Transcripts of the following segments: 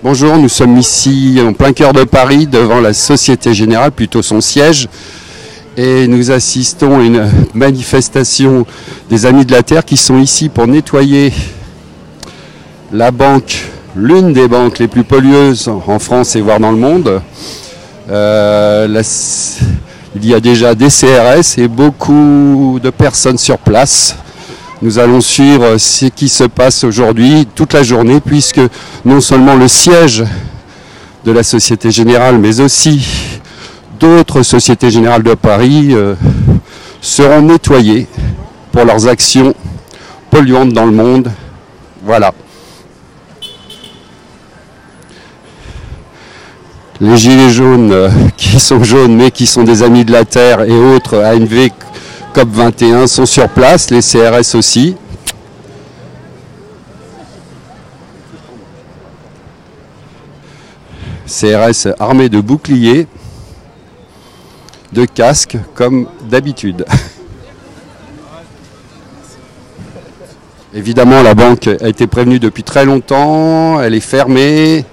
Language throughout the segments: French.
Bonjour, nous sommes ici en plein cœur de Paris devant la Société Générale, plutôt son siège, et nous assistons à une manifestation des Amis de la Terre qui sont ici pour nettoyer la banque, l'une des banques les plus pollueuses en France et voire dans le monde. Il y a déjà des CRS et beaucoup de personnes sur place. Nous allons suivre ce qui se passe aujourd'hui toute la journée, puisque non seulement le siège de la Société Générale, mais aussi d'autres Sociétés Générales de Paris seront nettoyés pour leurs actions polluantes dans le monde. Voilà. Les gilets jaunes, qui sont jaunes mais qui sont des Amis de la Terre et autres ANV COP21 sont sur place, les CRS aussi. CRS armés de boucliers, de casques comme d'habitude. Évidemment, la banque a été prévenue depuis très longtemps, elle est fermée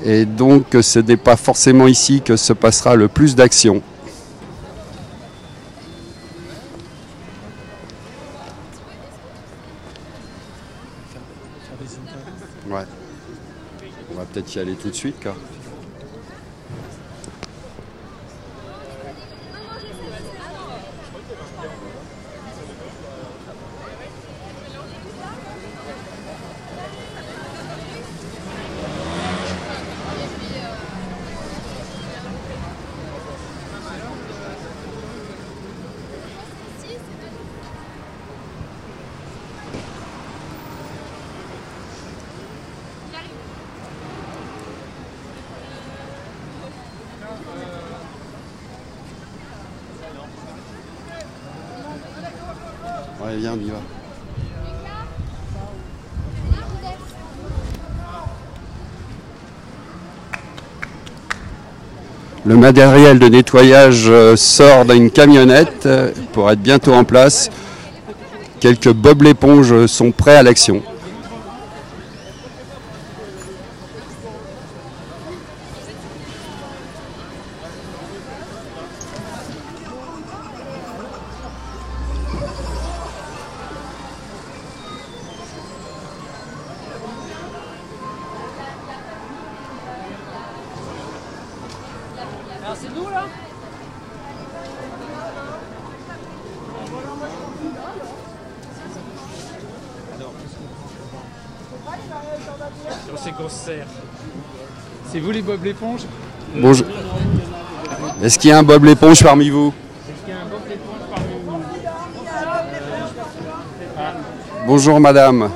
et donc ce n'est pas forcément ici que se passera le plus d'actions. Ouais. On va peut-être y aller tout de suite, quoi. Ouais, viens, on y va. Le matériel de nettoyage sort d'une camionnette pour être bientôt en place. Quelques bobs l'éponge sont prêts à l'action. C'est nous là? Sur ces grosses serres. C'est vous les Bob l'éponge? Bonjour. Est-ce qu'il y a un Bob l'éponge parmi vous? Est-ce qu'il y a un Bob l'éponge parmi vous? Bonjour madame.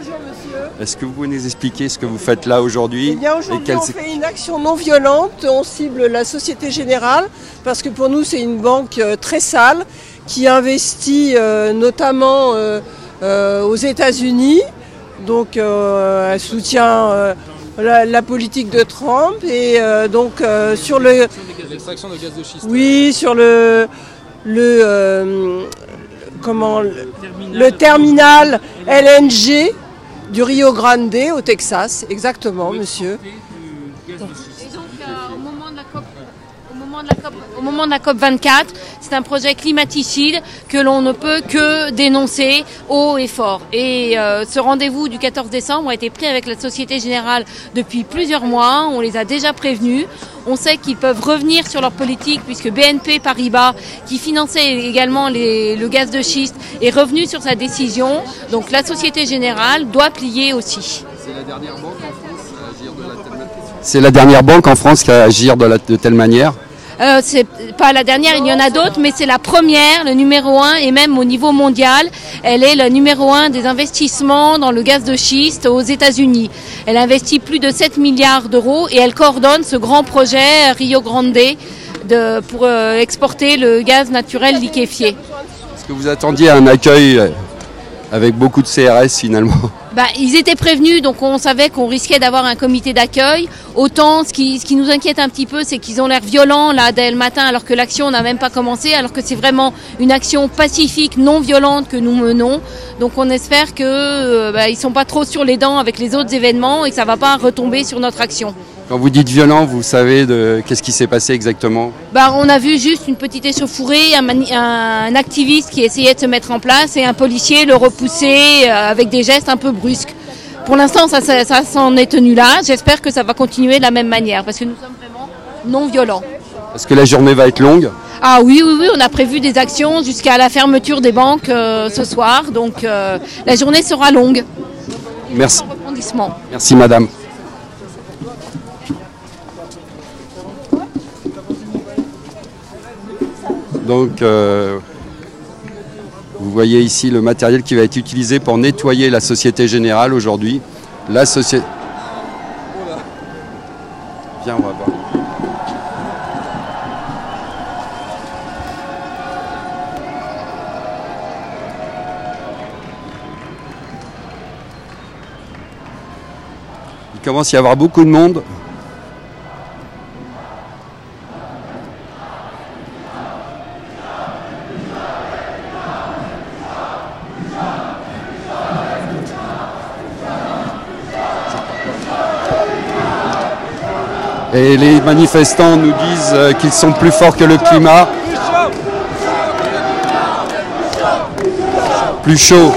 Est-ce que vous pouvez nous expliquer ce que vous faites là aujourd'hui? Eh bien aujourd'hui on fait une action non violente, on cible la Société Générale parce que pour nous c'est une banque très sale qui investit notamment aux États-Unis, donc elle soutient la politique de Trump et donc sur le... L'extraction de gaz de schiste. Oui, sur le terminal LNG du Rio Grande au Texas, exactement, monsieur. Et donc, au moment de la COP 24, c'est un projet climaticide que l'on ne peut que dénoncer haut et fort. Et ce rendez-vous du 14 décembre a été pris avec la Société Générale depuis plusieurs mois. On les a déjà prévenus. On sait qu'ils peuvent revenir sur leur politique puisque BNP Paribas, qui finançait également le gaz de schiste, est revenu sur sa décision. Donc la Société Générale doit plier aussi. C'est la dernière banque en France à agir de telle manière. C'est la dernière banque en France à agir de telle manière. C'est pas la dernière, il y en a d'autres, mais c'est la première, le numéro 1, et même au niveau mondial, elle est le numéro 1 des investissements dans le gaz de schiste aux États-Unis. Elle investit plus de 7 milliards d'euros et elle coordonne ce grand projet Rio Grande pour exporter le gaz naturel liquéfié. Est-ce que vous attendiez un accueil avec beaucoup de CRS finalement? Ils étaient prévenus, donc on savait qu'on risquait d'avoir un comité d'accueil. Autant, ce qui nous inquiète un petit peu, c'est qu'ils ont l'air violents là dès le matin, alors que l'action n'a même pas commencé, alors que c'est vraiment une action pacifique, non violente que nous menons. Donc on espère que ils sont pas trop sur les dents avec les autres événements et que ça va pas retomber sur notre action. Quand vous dites violent, vous savez qu'est-ce qui s'est passé exactement? On a vu juste une petite échauffourée, un activiste qui essayait de se mettre en place et un policier le repousser avec des gestes un peu brusques. Pour l'instant, ça s'en est tenu là. J'espère que ça va continuer de la même manière parce que nous sommes vraiment non violents. Est-ce que la journée va être longue? Ah oui, on a prévu des actions jusqu'à la fermeture des banques ce soir. Donc la journée sera longue. Merci. Rebondissement. Merci madame. Donc, vous voyez ici le matériel qui va être utilisé pour nettoyer la Société Générale aujourd'hui. La société... Viens, on va voir. Il commence à y avoir beaucoup de monde. Et les manifestants nous disent qu'ils sont plus forts que le climat. Plus chaud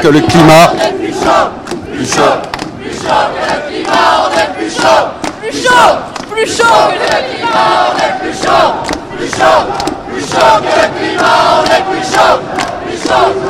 que le climat. Plus chaud que le climat, on est plus chaud. Plus chaud que le climat, on est plus chaud. Plus chaud que le climat, on est plus chaud. Plus chaud que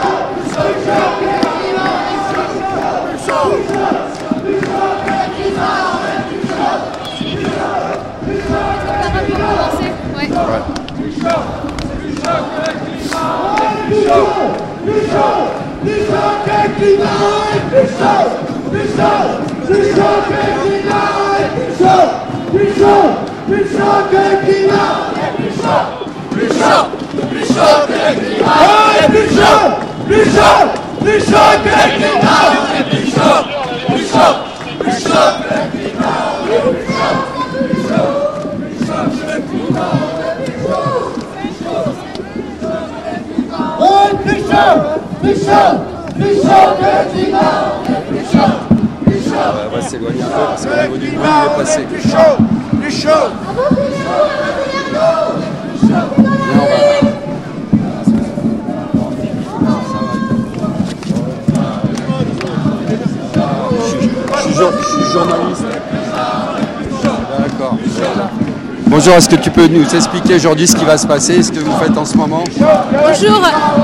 le climat, on est plus chaud. On va s'éloigner un peu parce qu'au niveau du bruit, il est passé. Plus chaud. Je suis journaliste. D'accord. Bonjour, est-ce que tu peux nous expliquer aujourd'hui ce qui va se passer, ce que vous faites en ce moment? Bonjour,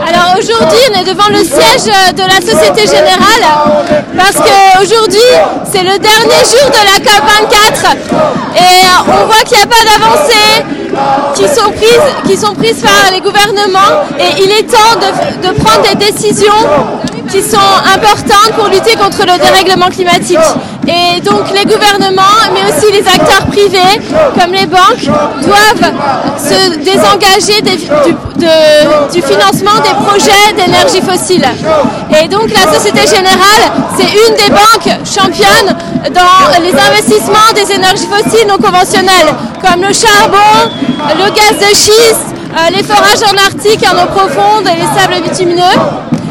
alors aujourd'hui on est devant le siège de la Société Générale parce qu'aujourd'hui c'est le dernier jour de la COP24 et on voit qu'il n'y a pas d'avancées qui sont prises par les gouvernements et il est temps de prendre des décisions qui sont importantes pour lutter contre le dérèglement climatique. Et donc les gouvernements, mais aussi les acteurs privés, comme les banques, doivent se désengager du financement des projets d'énergie fossile. Et donc la Société Générale, c'est une des banques championnes dans les investissements des énergies fossiles non conventionnelles, comme le charbon, le gaz de schiste, les forages en Arctique, en eau profonde et les sables bitumineux.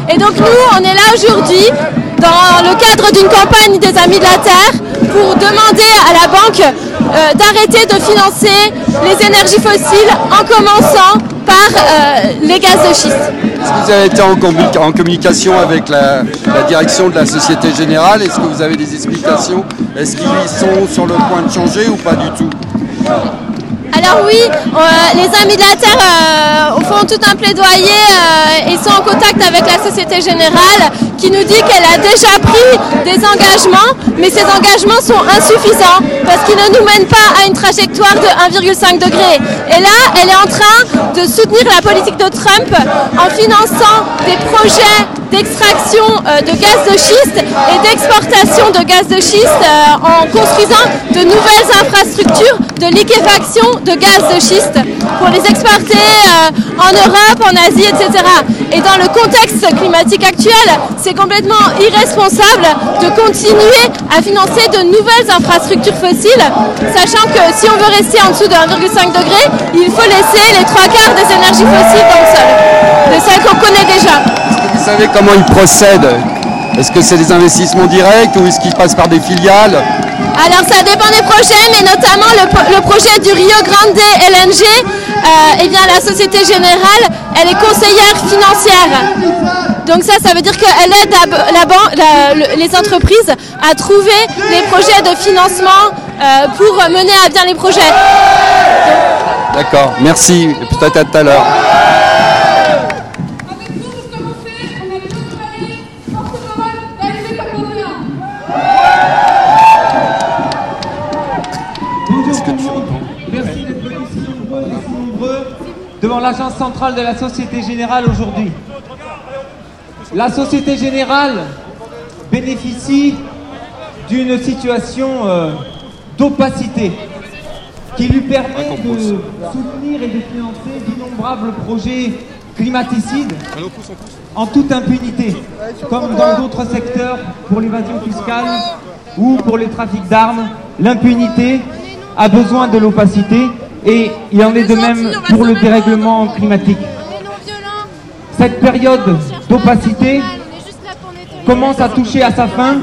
Et donc nous, on est là aujourd'hui dans le cadre d'une campagne des Amis de la Terre pour demander à la banque d'arrêter de financer les énergies fossiles en commençant par les gaz de schiste. Est-ce que vous avez été en communication avec la direction de la Société Générale? Est-ce que vous avez des explications? Est-ce qu'ils sont sur le point de changer ou pas du tout? Alors oui, les Amis de la Terre font tout un plaidoyer et sont en contact avec la Société Générale qui nous dit qu'elle a déjà pris des engagements, mais ces engagements sont insuffisants parce qu'ils ne nous mènent pas à une trajectoire de 1,5 degré. Et là, elle est en train de soutenir la politique de Trump en finançant des projets d'extraction de gaz de schiste et d'exportation de gaz de schiste en construisant de nouvelles infrastructures de liquéfaction de gaz de schiste pour les exporter en Europe, en Asie, etc. Et dans le contexte climatique actuel, c'est complètement irresponsable de continuer à financer de nouvelles infrastructures fossiles, sachant que si on veut rester en dessous de 1,5 degré, il faut laisser les 3/4 des énergies fossiles dans le sol, de celles qu'on connaît déjà. Est-ce que vous savez comment ils procèdent? Est-ce que c'est des investissements directs ou est-ce qu'ils passent par des filiales? Alors ça dépend des projets, mais notamment le projet du Rio Grande LNG, eh bien la Société Générale, elle est conseillère financière. Donc ça veut dire qu'elle aide les entreprises à trouver les projets de financement pour mener à bien les projets. D'accord, merci, peut-être à tout à l'heure. Devant l'agence centrale de la Société Générale aujourd'hui. La Société Générale bénéficie d'une situation d'opacité qui lui permet de soutenir et de financer d'innombrables projets climaticides en toute impunité, comme dans d'autres secteurs pour l'évasion fiscale ou pour les trafics d'armes. L'impunité a besoin de l'opacité. Et il en est de même pour le dérèglement climatique. Cette période d'opacité commence à toucher à sa fin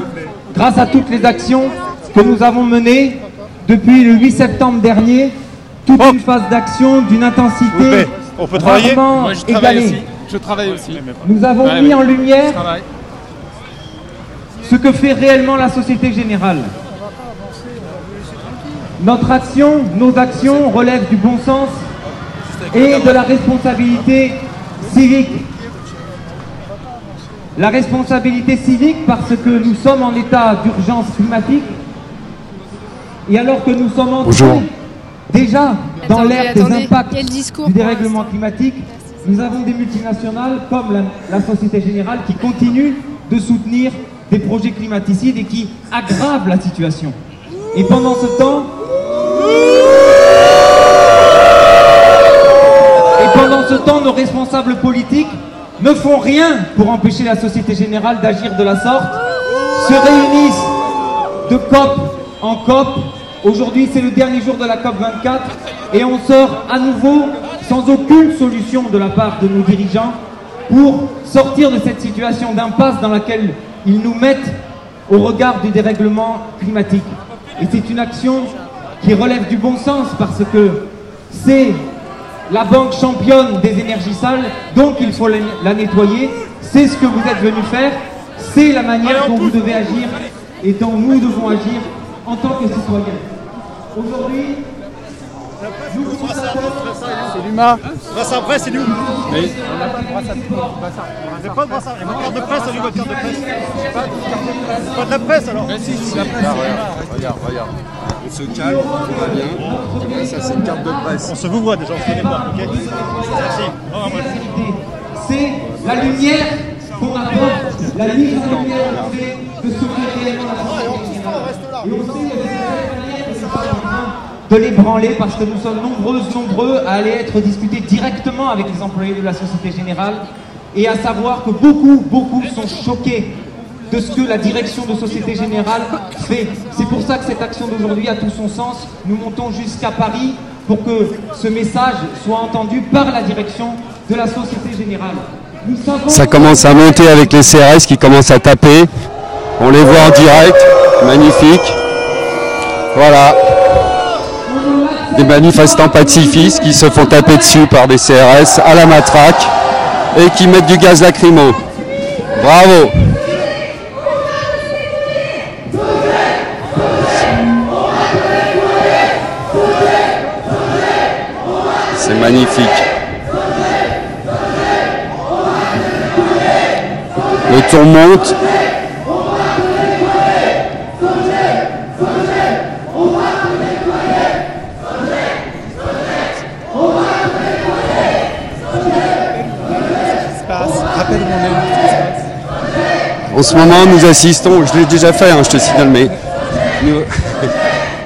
grâce à toutes les actions que nous avons menées depuis le 8 septembre dernier. Toute une phase d'action d'une intensité rarement égalée. Je travaille aussi. Nous avons mis en lumière ce que fait réellement la Société Générale. Notre action, nos actions relèvent du bon sens et de la responsabilité civique. La responsabilité civique parce que nous sommes en état d'urgence climatique et alors que nous sommes entrés déjà dans l'ère des impacts du dérèglement climatique, nous avons des multinationales comme la Société Générale qui continuent de soutenir des projets climaticides et qui aggravent la situation. Et pendant ce temps, nos responsables politiques ne font rien pour empêcher la Société Générale d'agir de la sorte, se réunissent de COP en COP. Aujourd'hui, c'est le dernier jour de la COP 24 et on sort à nouveau sans aucune solution de la part de nos dirigeants pour sortir de cette situation d'impasse dans laquelle ils nous mettent au regard du dérèglement climatique. Et c'est une action qui relève du bon sens parce que c'est la banque championne des énergies sales, donc il faut la nettoyer. C'est ce que vous êtes venus faire, c'est la manière dont vous devez agir et dont nous devons agir en tant que citoyens. Aujourd'hui, nous vous c'est l'humain. Brassard après, c'est nous. Oui. On n'a pas de brassard. Il n'y a pas de brassard. Il y a une carte de presse, on dit votre carte de presse. Pas de la presse alors. Mais si, c'est la presse. Regarde. On se calme, tout va bien. Ça, c'est une carte de presse. On se vous voit déjà, on se connaît pas, ok. Merci. C'est la lumière qu'on apporte, la mise en lumière qu'on fait de sauver réellement la société générale. Et on sait de cette manière que nous sommes en train de l'ébranler parce que nous sommes nombreux à aller être discutés directement avec les employés de la Société Générale et à savoir que beaucoup sont choqués de ce que la direction de Société Générale fait. C'est pour ça que cette action d'aujourd'hui a tout son sens. Nous montons jusqu'à Paris pour que ce message soit entendu par la direction de la Société Générale. Ça commence à monter avec les CRS qui commencent à taper. On les voit en direct. Magnifique. Voilà. Des manifestants pacifistes qui se font taper dessus par des CRS à la matraque et qui mettent du gaz lacrymo. Bravo. C'est magnifique. Le tour monte. En ce moment, nous assistons, je l'ai déjà fait, je te signale, mais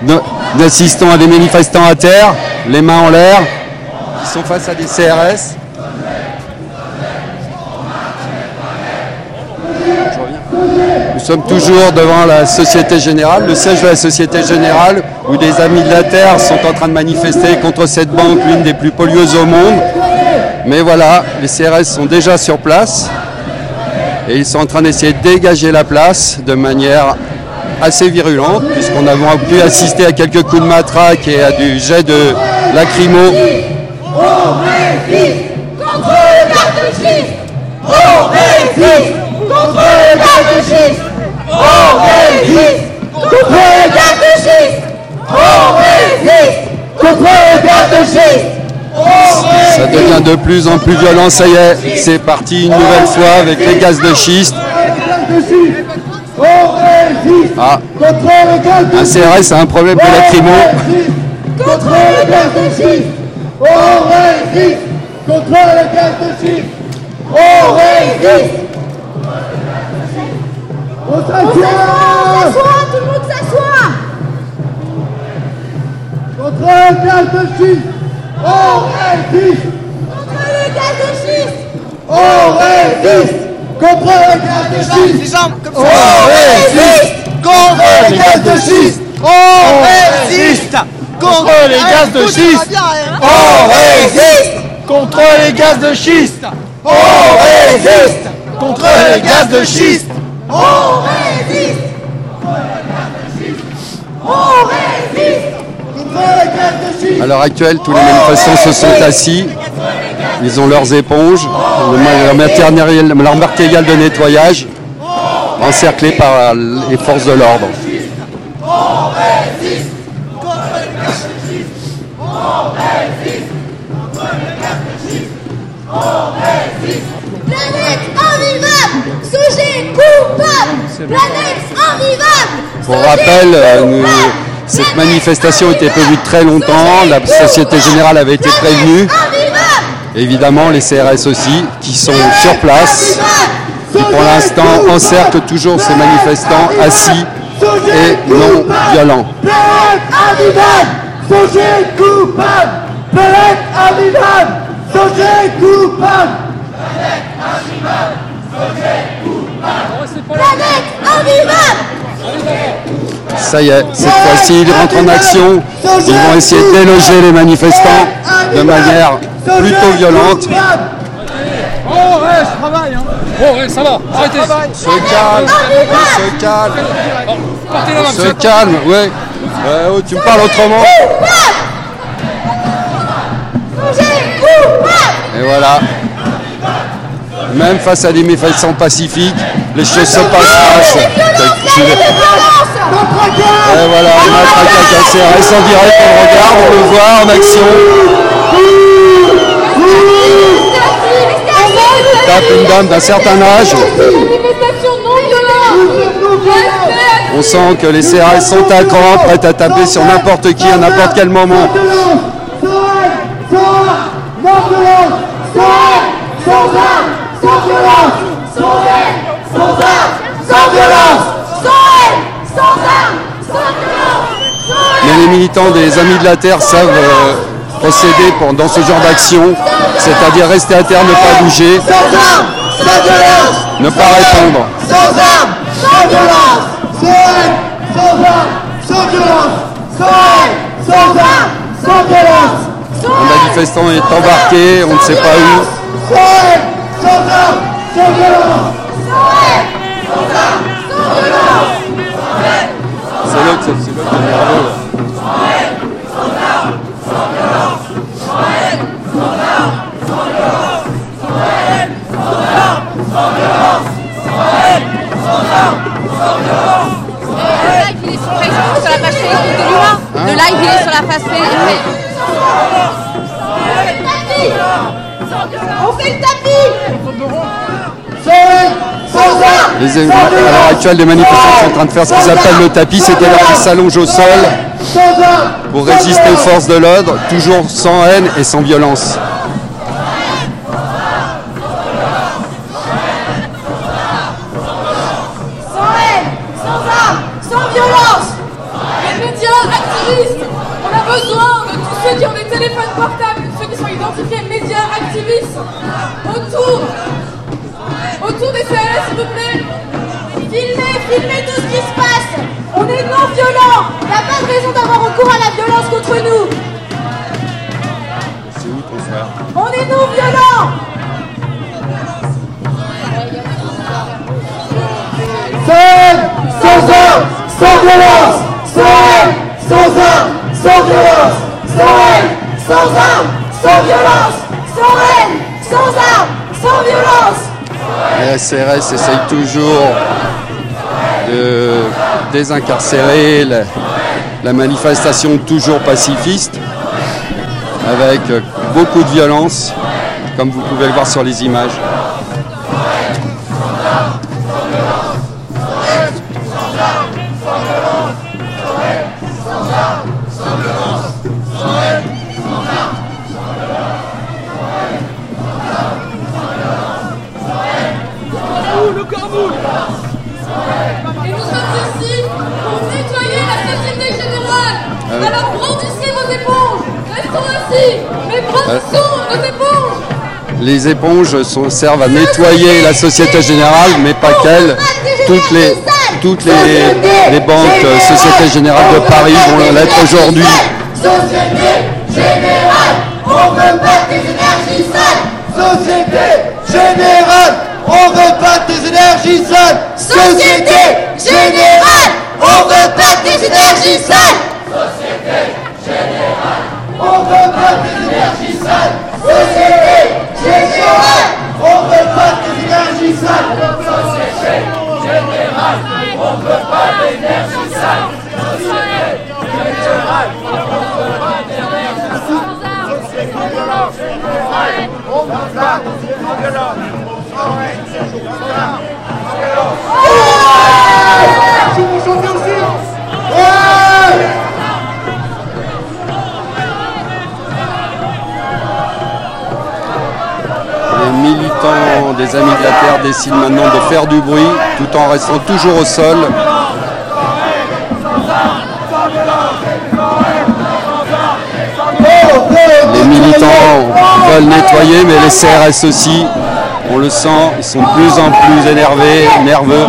nous assistons à des manifestants à terre, les mains en l'air, qui sont face à des CRS. Nous sommes toujours devant la Société Générale, le siège de la Société Générale, où des amis de la Terre sont en train de manifester contre cette banque, l'une des plus pollueuses au monde. Mais voilà, les CRS sont déjà sur place et ils sont en train d'essayer de dégager la place de manière assez virulente, puisqu'on a pu assister à quelques coups de matraque et à du jet de lacrymo. On résiste contre le garde-schiste. On résiste contre le garde-schiste. On résiste contre le garde-schiste. On résiste contre le garde-schiste. Ça devient de plus en plus violent, ça y est, c'est parti une nouvelle fois avec les gaz de schiste. Ah, un CRS a un problème de lacrymo. Contre le garde-schiste. On résiste contre le garde-schiste. On résiste. On s'assoit, tout le monde s'assoit. Contre le garde-schiste. On résiste. Contre le garde-schiste. On résiste. Contre le garde-schiste. On résiste. Contre les gaz de schiste. On résiste. Contre les gaz de schiste. On résiste. Contre les gaz de schiste. On résiste. Contre les gaz de schiste. On résiste. On résiste. Contre les gaz de schiste. À l'heure actuelle, tous les manifestants se sont assis. Ils ont leurs éponges, leur matériel de nettoyage, encerclés par les forces de l'ordre. On résiste contre le garde-schiste. On résiste contre le garde-schiste. On résiste. Planète invivable, sujet coupable. Planète invivable. Pour rappel, cette manifestation était prévue très longtemps, la Société Générale avait été prévenue, évidemment les CRS aussi, qui sont sur place, qui pour l'instant encerclent toujours ces manifestants assis et non violents. Planète invivable, sujet coupable. Planète invivable, sujet coupable. Planète invivable, sujet coupable. Planète invivable. Ça y est, cette fois-ci, ils rentrent en action. Ils vont essayer de déloger les manifestants de manière plutôt violente. Oh ouais, je travaille hein. Oh ouais, ça va, arrêtez. Se calme, se calme. Se calme, ouais. Oh, tu me parles autrement. Et voilà. Même face à des manifestants pacifiques, les choses se passent mal. Et voilà, on a traqué un CRS en direct, on le regarde, on le voit en action. Il tape une dame d'un certain âge. On sent que les CRS sont à cran, prêts à taper sur n'importe qui à n'importe quel moment. Mais les militants des Amis de la Terre savent procéder dans ce genre d'action, c'est-à-dire rester à terre, ne pas bouger, ne pas répondre. Sans armes, sans violence, sans haine, sans armes, sans violence, sans haine, sans armes, sans violence. Un manifestant est embarqué, on ne sait pas où. Sans haine, sans armes, sans violence. Sans haine, sans armes, sans violence. C'est l'autre qui est nerveux. Le live il est sur la page Facebook. On fait le tapis. À l'heure actuelle, les manifestants sont en train de faire ce qu'ils appellent le tapis, c'est-à-dire qu'ils s'allongent au sol pour résister aux forces de l'ordre, toujours sans haine et sans violence. On a besoin de tous ceux qui ont des téléphones portables, ceux qui sont identifiés médias, activistes, autour des CRS, s'il vous plaît. Filmez tout ce qui se passe. On est non violents. Il n'y a pas de raison d'avoir recours à la violence contre nous. C'est où ton frère? On est non violents. Sans armes, sans CRS essaye toujours de désincarcérer la manifestation toujours pacifiste, avec beaucoup de violence, comme vous pouvez le voir sur les images. Et nous sommes ici pour nettoyer la Société Générale. Alors brandissez vos éponges. Restons assis, mais brandissons nos éponges. Les éponges servent à nettoyer la Société Générale, mais pas qu'elle. Toutes les banques Société Générale de Paris vont l'être aujourd'hui. Société Générale, on veut pas des énergies sales. Société Générale, on veut pas des énergies sales. Société Générale, on veut pas des énergies sales. Société Générale, on veut pas des énergies sales. Société Générale, on veut pas des énergies sales. Société Générale, on veut pas d'énergie sale. Société Générale, on veut pas d'énergie sale. On veut pas Les militants des Amis de la Terre décident maintenant de faire du bruit tout en restant toujours au sol. Les militants veulent nettoyer, mais les CRS aussi, on le sent, ils sont de plus en plus énervés, nerveux.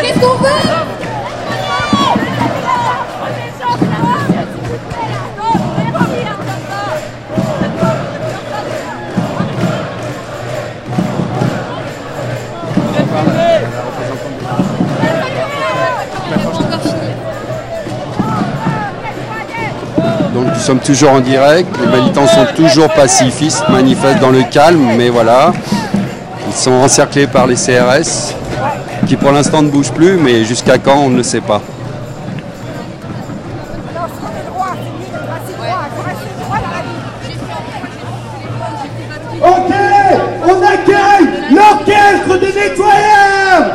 Qu'est-ce qu'on veut? Donc nous sommes toujours en direct, les militants sont toujours pacifistes, manifestent dans le calme, mais voilà, ils sont encerclés par les CRS, qui pour l'instant ne bougent plus, mais jusqu'à quand on ne le sait pas. Ok, on accueille l'orchestre des nettoyeurs.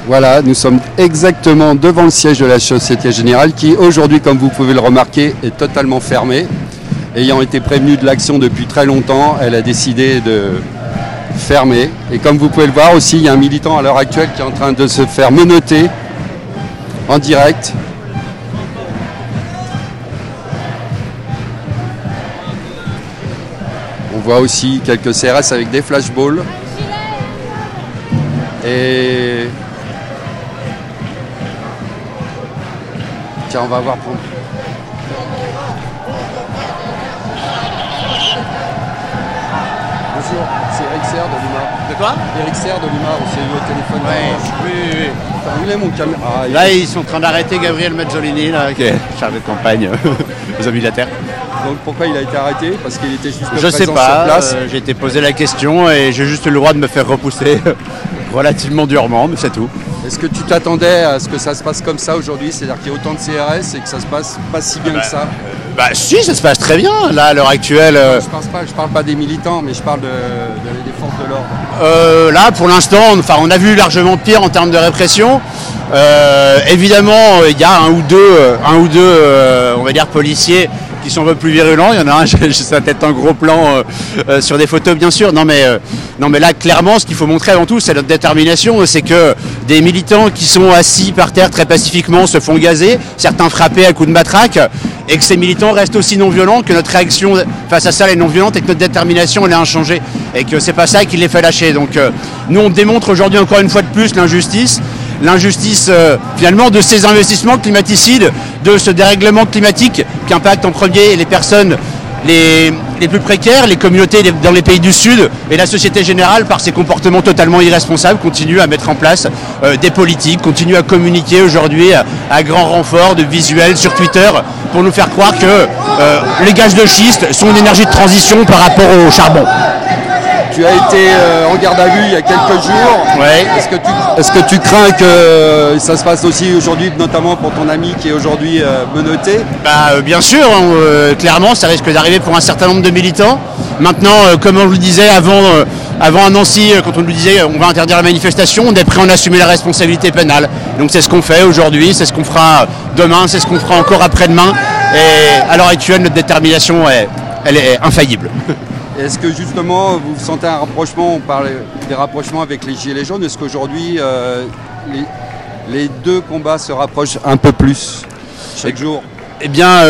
Voilà, nous sommes exactement devant le siège de la Société Générale qui aujourd'hui, comme vous pouvez le remarquer, est totalement fermée. Ayant été prévenue de l'action depuis très longtemps, elle a décidé de fermer. Et comme vous pouvez le voir aussi, il y a un militant à l'heure actuelle qui est en train de se faire menotter en direct. On voit aussi quelques CRS avec des flashballs. Et tiens, on va voir pour... Bonjour, c'est Eric Serre de Lima. De quoi? Eric Serre de Lima, on s'est eu au téléphone. Oui. Enfin, où est mon caméra? Là, ils sont en train d'arrêter Gabriel Mazzolini, là, qui est chargé de campagne aux Amis de la Terre. Donc pourquoi il a été arrêté? Parce qu'il était juste Je sais pas, j'ai été posé la question et j'ai juste eu le droit de me faire repousser relativement durement, mais c'est tout. Est-ce que tu t'attendais à ce que ça se passe comme ça aujourd'hui? C'est-à-dire qu'il y a autant de CRS et que ça se passe pas si bien que ça? Si, ça se passe très bien, là, à l'heure actuelle. Je parle pas des militants, mais je parle des forces de l'ordre. Là, pour l'instant, on a vu largement pire en termes de répression. Évidemment, il y a un ou deux, on va dire, policiers qui sont un peu plus virulents. Il y en a un, j'ai sa tête en gros plan sur des photos, bien sûr. Non mais là, clairement, ce qu'il faut montrer avant tout, c'est notre détermination. C'est que des militants qui sont assis par terre très pacifiquement se font gazer, certains frappés à coups de matraque, et que ces militants restent aussi non violents, que notre réaction face à ça elle est non violente et que notre détermination elle est inchangée. Et que c'est pas ça qui les fait lâcher. Donc nous, on démontre aujourd'hui encore une fois de plus l'injustice finalement de ces investissements climaticides, de ce dérèglement climatique qui impacte en premier les personnes les plus précaires, les communautés dans les pays du Sud, et la société générale, par ses comportements totalement irresponsables, continue à mettre en place des politiques, continue à communiquer aujourd'hui à grand renfort de visuels sur Twitter pour nous faire croire que les gaz de schiste sont une énergie de transition par rapport au charbon. Tu as été en garde à vue il y a quelques jours. Ouais. Est-ce que tu crains que ça se passe aussi aujourd'hui, notamment pour ton ami qui est aujourd'hui menotté? Bien sûr, clairement, ça risque d'arriver pour un certain nombre de militants. Maintenant, comme on le disait avant à Nancy, quand on nous disait on va interdire la manifestation, on est prêt à en assumer la responsabilité pénale. Donc c'est ce qu'on fait aujourd'hui, c'est ce qu'on fera demain, c'est ce qu'on fera encore après-demain. Et à l'heure actuelle, notre détermination, elle est infaillible. Est-ce que justement vous sentez un rapprochement, on parle des rapprochements avec les Gilets jaunes, est-ce qu'aujourd'hui les deux combats se rapprochent un peu plus chaque jour? Eh bien,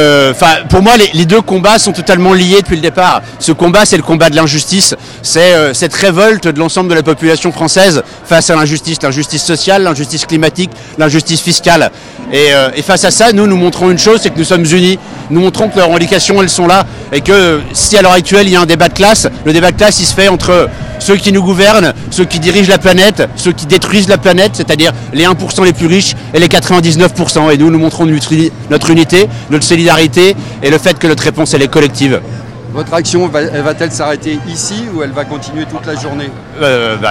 pour moi, les deux combats sont totalement liés depuis le départ. Ce combat, c'est le combat de l'injustice. C'est cette révolte de l'ensemble de la population française face à l'injustice sociale, l'injustice climatique, l'injustice fiscale. Et face à ça, nous montrons une chose, c'est que nous sommes unis. Nous montrons que leurs revendications, elles sont là. Et que si à l'heure actuelle, il y a un débat de classe, le débat de classe, il se fait entre ceux qui nous gouvernent, ceux qui dirigent la planète, ceux qui détruisent la planète, c'est-à-dire les 1% les plus riches et les 99%. Et nous montrons notre unité, notre solidarité et le fait que notre réponse, elle est collective. Votre action, va-t-elle s'arrêter ici ou elle va continuer toute la journée?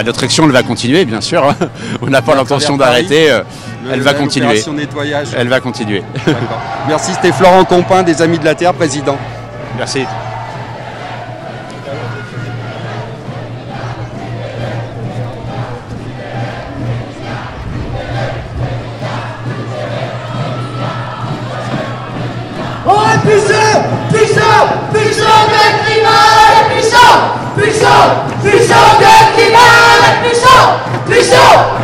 Notre action, elle va continuer, bien sûr. On n'a pas l'intention d'arrêter. Elle va continuer. Nettoyage. Elle va continuer. Merci, c'était Florent Compin des Amis de la Terre, président. Merci. Puissant de climat, puissant de climat, puissant de climat,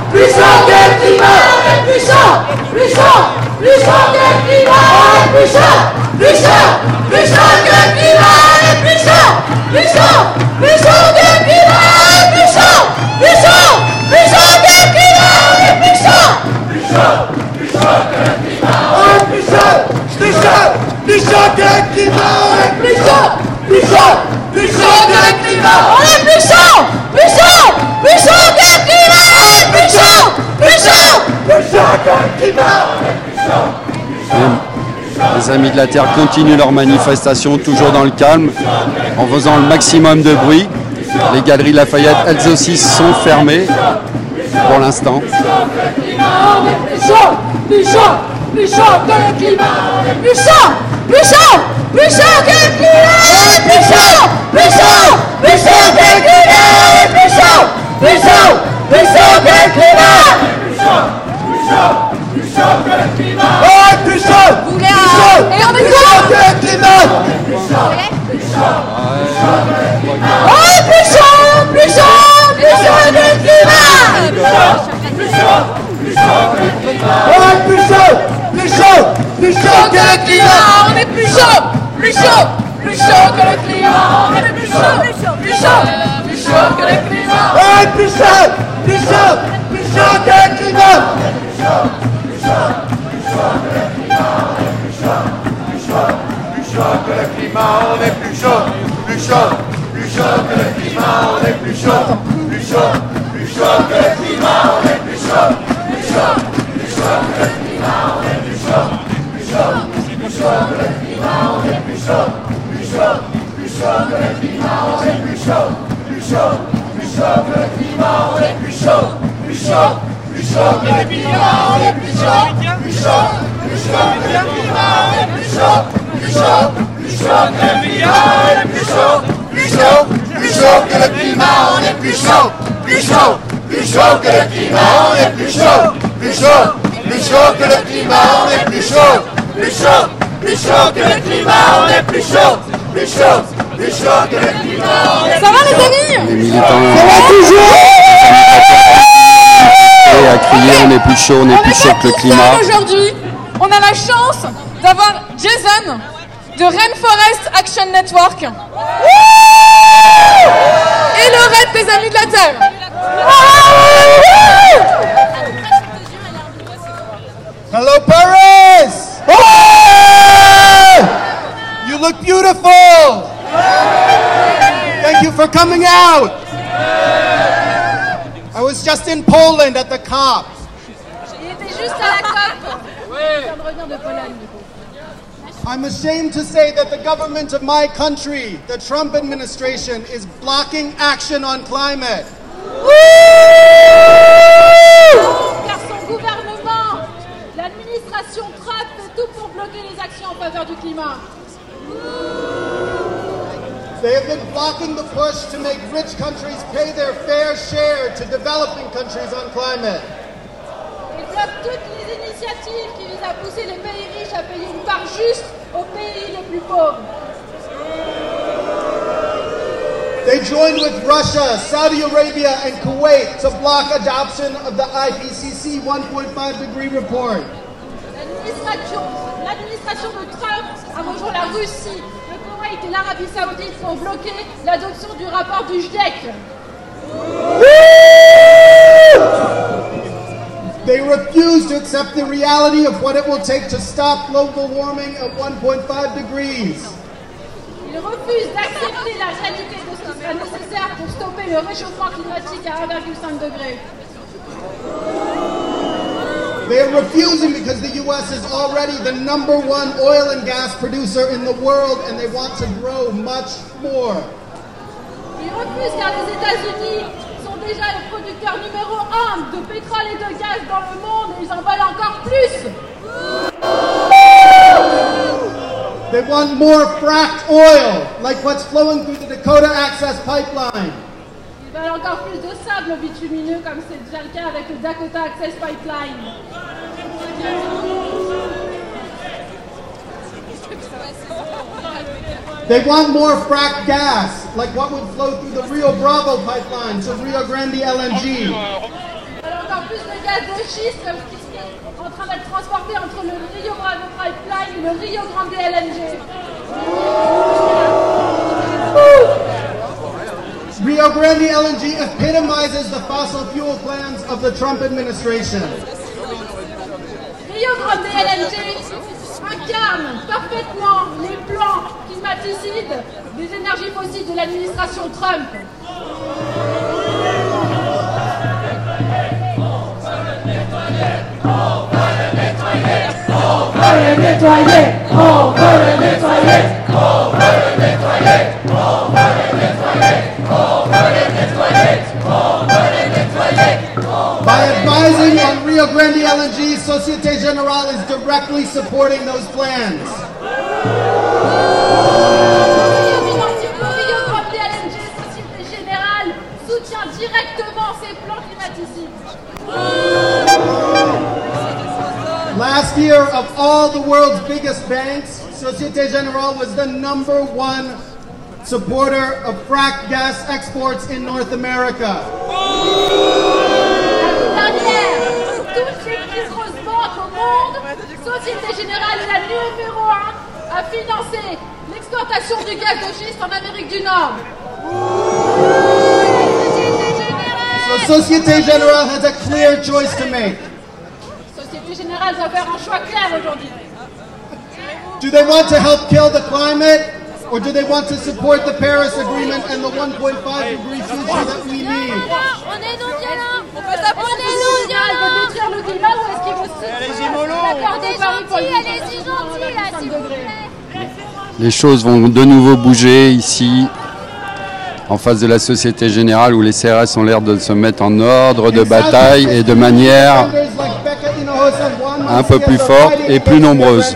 puissant de climat, puissant de climat, puissant de Les Amis de la Terre continuent leur manifestation toujours dans le calme, en faisant le maximum de bruit. Les galeries Lafayette, elles aussi, sont fermées pour l'instant. plus chaud que le climat. On est plus chaud, plus chaud, plus chaud que le climat. On est plus chaud, plus chaud, plus chaud, plus chaud que le climat. On est plus chaud, plus chaud, plus chaud que le climat. Plus chaud, plus chaud, plus chaud que le climat. On est plus chaud, plus chaud, plus chaud que le climat. On est plus chaud, plus chaud, plus chaud que le climat. On est plus chaud, plus chaud, plus chaud que le climat. On est plus chaud, plus chaud, plus chaud que le climat. On est plus chaud, plus chaud, plus chaud que le climat. On est plus chaud, plus chaud, plus chaud que le climat. On est plus chaud, plus chaud, plus chaud que le climat. On est plus chaud, plus chaud, plus chaud que le climat. On est plus chaud, plus chaud, plus chaud que le climat. On est plus chaud, plus chaud, plus chaud que le climat. On est plus chaud, plus chaud, plus chaud que le climat. On est plus chaud, plus chaud, plus chaud que le climat. On est plus chaud, plus chaud, plus chaud que le climat. On est plus chaud, plus chaud, plus chaud que le climat. On est plus chaud, plus chaud, plus chaud que le climat. Ça va les amis? Les militants Ça va toujours. à crier on est plus chaud que le climat. Aujourd'hui, on a la chance d'avoir Jason de Rainforest Action Network et le Raid des Amis de la Terre. Hello, Paris! You look beautiful! Thank you for coming out! I was just in Poland at the COP. Il était juste à la COP. Il vient de revenir de Pologne, du coup. I'm ashamed to say that the government of my country, the Trump administration, is blocking action on climate. Car son gouvernement, l'administration Trump, fait tout pour bloquer les actions en faveur du climat. They have been blocking the push to make rich countries pay their fair share to developing countries on climate. Ils bloquent toutes les initiatives qui visent à pousser les pays riches à payer une part juste aux pays les plus pauvres. They joined with Russia, Saudi Arabia, and Kuwait to block adoption of the IPCC 1.5 degree report. L'administration de Trump a rejoint la Russie, le Koweït et l'Arabie Saoudite pour bloquer l'adoption du rapport du GIEC. They refuse to accept the reality of what it will take to stop global warming at 1.5 degrees. Ils refusent d'accepter la réalité de ce qui sera nécessaire pour stopper le réchauffement climatique à 1,5 degré. They are refusing because the U.S. is already the #1 oil and gas producer in the world and they want to grow much more. Ils refusent car les États-Unis sont déjà le producteur numéro 1 de pétrole et de gaz dans le monde et ils en veulent encore plus. They want more fracked oil, like what's flowing through the Dakota Access Pipeline. Ils veulent encore plus de sable bitumineux comme c'est déjà le cas avec le Dakota Access Pipeline. They want more fracked gas, like what would flow through the Rio Bravo pipeline to Rio Grande LNG. Ils veulent encore plus de gaz de schiste comme ce qui est en train d'être transporté entre le Rio Bravo Pipeline et le Rio Grande LNG. Rio Grande LNG epitomizes the fossil fuel plans of the Trump administration. Rio Grande LNG incarne parfaitement les plans climaticides des énergies fossiles de l'administration Trump. By advising on Rio Grande LNG, Société Générale is directly supporting those plans. Rio Grande LNG, Société Générale, soutient directement ces plans climaticides. Last year, of all the world's biggest banks, Société Générale was the #1 supporter of fracked gas exports in North America. L'année dernière, toutes les plus grosses banques au monde, Société Générale est la numéro 1 à financer l'exportation du gaz de schiste en Amérique du Nord. So Société Générale has a clear choice to make. Société Générale doit faire un choix clair aujourd'hui. Do they want to help kill the climate, or do they want to support the Paris Agreement and the 1.5-degree future that we need? On est non violents. On peut s'approcher de Général veut détruire le climat ou est-ce qu'il veut On est gentils, allez-y gentils là, s'il vous plaît. Les choses vont de nouveau bouger ici, en face de la Société Générale, où les CRS ont l'air de se mettre en ordre de bataille et de manière un peu plus forte et plus nombreuse.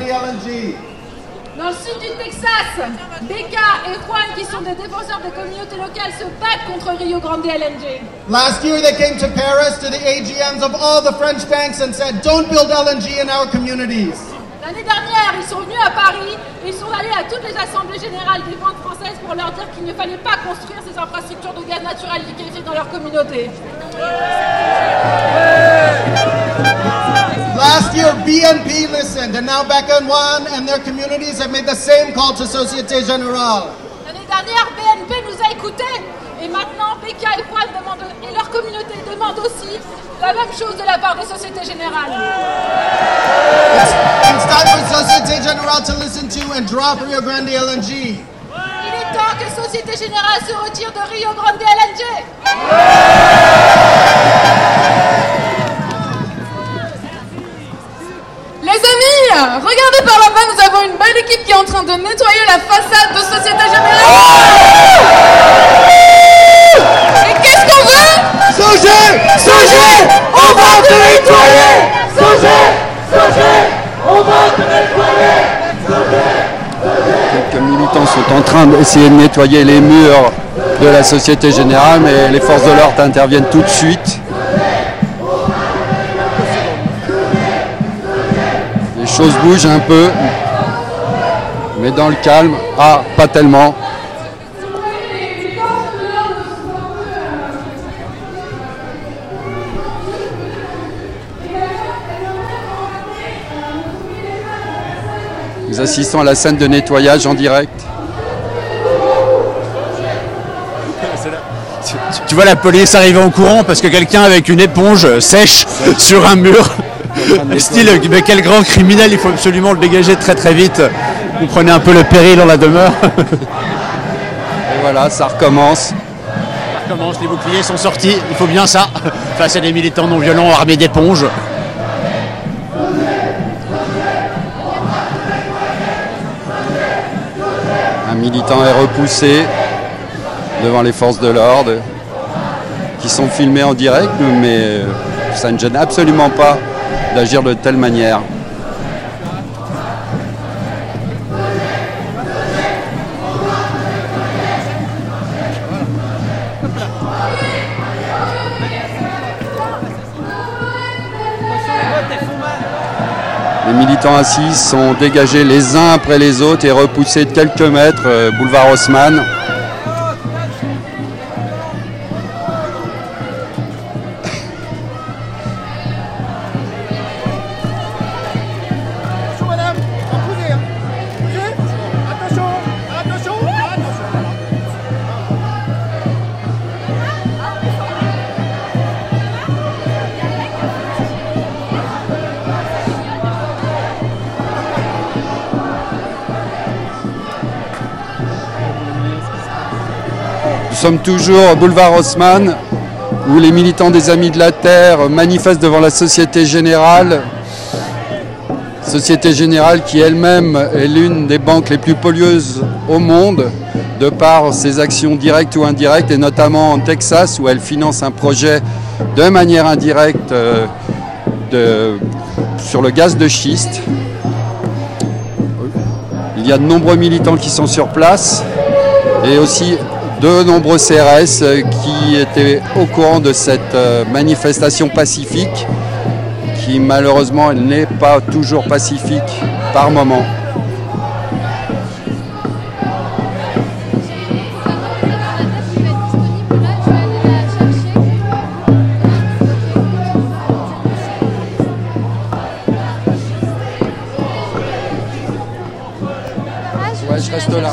Dans le sud du Texas, Becca et Juan, qui sont des défenseurs des communautés locales, se battent contre Rio Grande LNG. Last year they came to Paris to the AGMs of all the French banks and said, don't build LNG in our communities. L'année dernière, ils sont venus à Paris et ils sont allés à toutes les assemblées générales des banques françaises pour leur dire qu'il ne fallait pas construire ces infrastructures de gaz naturel liquéfié dans leur communauté. Last year, BNP listened, and now Becca and Juan and their communities have made the same call to Société Générale. L'année dernière, BNP nous a écoutés et maintenant Becca et Juan et leur communauté demandent aussi la même chose de la part de Société Générale. It's time for Société Générale to listen to and drop Rio Grande LNG. Il est temps que Société Générale se retire de Rio Grande LNG. Les amis, regardez par là-bas, nous avons une belle équipe qui est en train de nettoyer la façade de Société Générale. Et qu'est-ce qu'on veut? Sogé, on va te nettoyer. Sogé, on va te nettoyer. Quelques militants sont en train d'essayer de nettoyer les murs de la Société Générale, mais les forces de l'ordre interviennent tout de suite. Les choses bougent un peu, mais dans le calme. Ah, pas tellement. Nous assistons à la scène de nettoyage en direct. Tu vois la police arriver en courant parce que quelqu'un avec une éponge sèche sur un mur. Style, mais quel grand criminel, il faut absolument le dégager très très vite. Vous prenez un peu le péril dans la demeure. Et voilà, ça recommence. Ça recommence, les boucliers sont sortis, il faut bien ça, face à des militants non violents armés d'éponges. Un militant est repoussé devant les forces de l'ordre qui sont filmées en direct, mais ça ne gêne absolument pas d'agir de telle manière. Les militants assis sont dégagés les uns après les autres et repoussés de quelques mètres, boulevard Haussmann. Nous sommes toujours au boulevard Haussmann, où les militants des Amis de la Terre manifestent devant la Société Générale. Société Générale qui elle-même est l'une des banques les plus pollueuses au monde, de par ses actions directes ou indirectes, et notamment en Texas, où elle finance un projet de manière indirecte sur le gaz de schiste. Il y a de nombreux militants qui sont sur place, et aussi de nombreux CRS qui étaient au courant de cette manifestation pacifique, qui malheureusement n'est pas toujours pacifique par moment. Ouais, je reste là.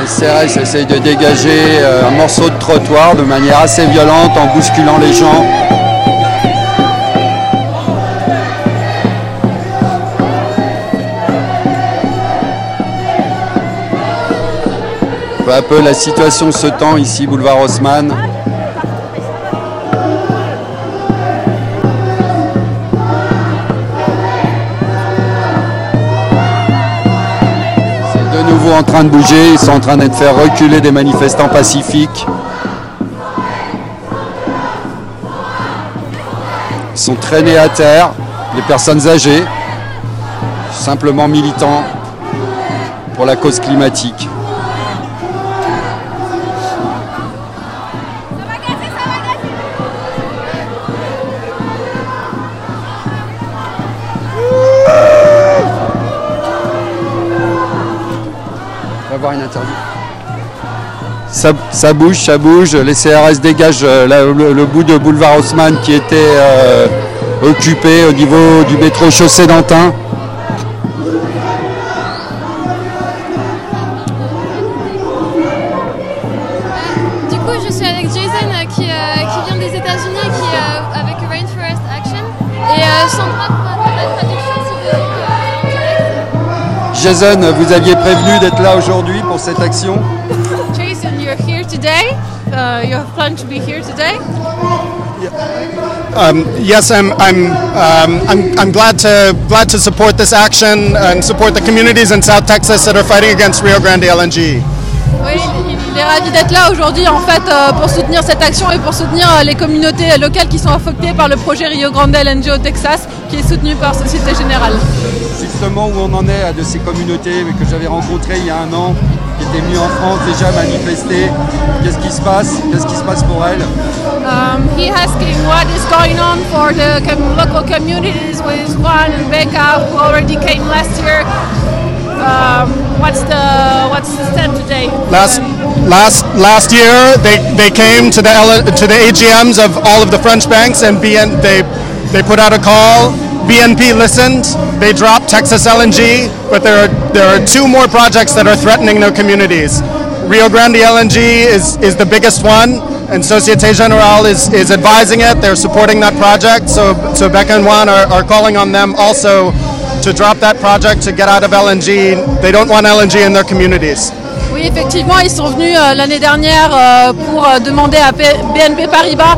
Les CRS essayent de dégager un morceau de trottoir de manière assez violente en bousculant les gens. Peu à peu, la situation se tend ici, boulevard Haussmann. En train de bouger, ils sont en train de faire reculer des manifestants pacifiques. Ils sont traînés à terre, des personnes âgées, simplement militants pour la cause climatique. Avoir une interview. Ça bouge, les CRS dégagent le bout de boulevard Haussmann qui était occupé au niveau du métro chaussée d'Antin. Du coup, je suis avec Jason qui vient des États-Unis, qui est avec Rainforest Action. Et Sandra pour la traduction, si vous voulez. Jason, vous aviez prévenu d'être là aujourd'hui pour cette action. Jason, you're here today. You have planned to be here today. Yes, I'm glad to support this action and support the communities in South Texas that are fighting against Rio Grande LNG. Oui, il est ravi d'être là aujourd'hui en fait pour soutenir cette action et pour soutenir les communautés locales qui sont affectées par le projet Rio Grande LNG au Texas qui est soutenu par Société Générale. Justement où on en est à de ces communautés que j'avais rencontrées il y a un an, qui étaient venues en France déjà manifester. Qu'est-ce qui se passe? Qu'est-ce qui se passe pour elles? He asking what is going on for the local communities with Juan and Becca who already came last year. What's the step today? Last year they came to the AGMs of all of the French banks and they put out a call. BNP listened. They dropped Texas LNG, but there are two more projects that are threatening their communities. Rio Grande LNG is the biggest one, and Société Générale is advising it. They're supporting that project. So Becca and Juan are calling on them also to drop that project, to get out of LNG. They don't want LNG in their communities. Oui, effectivement, ils sont venus l'année dernière pour demander à BNP Paribas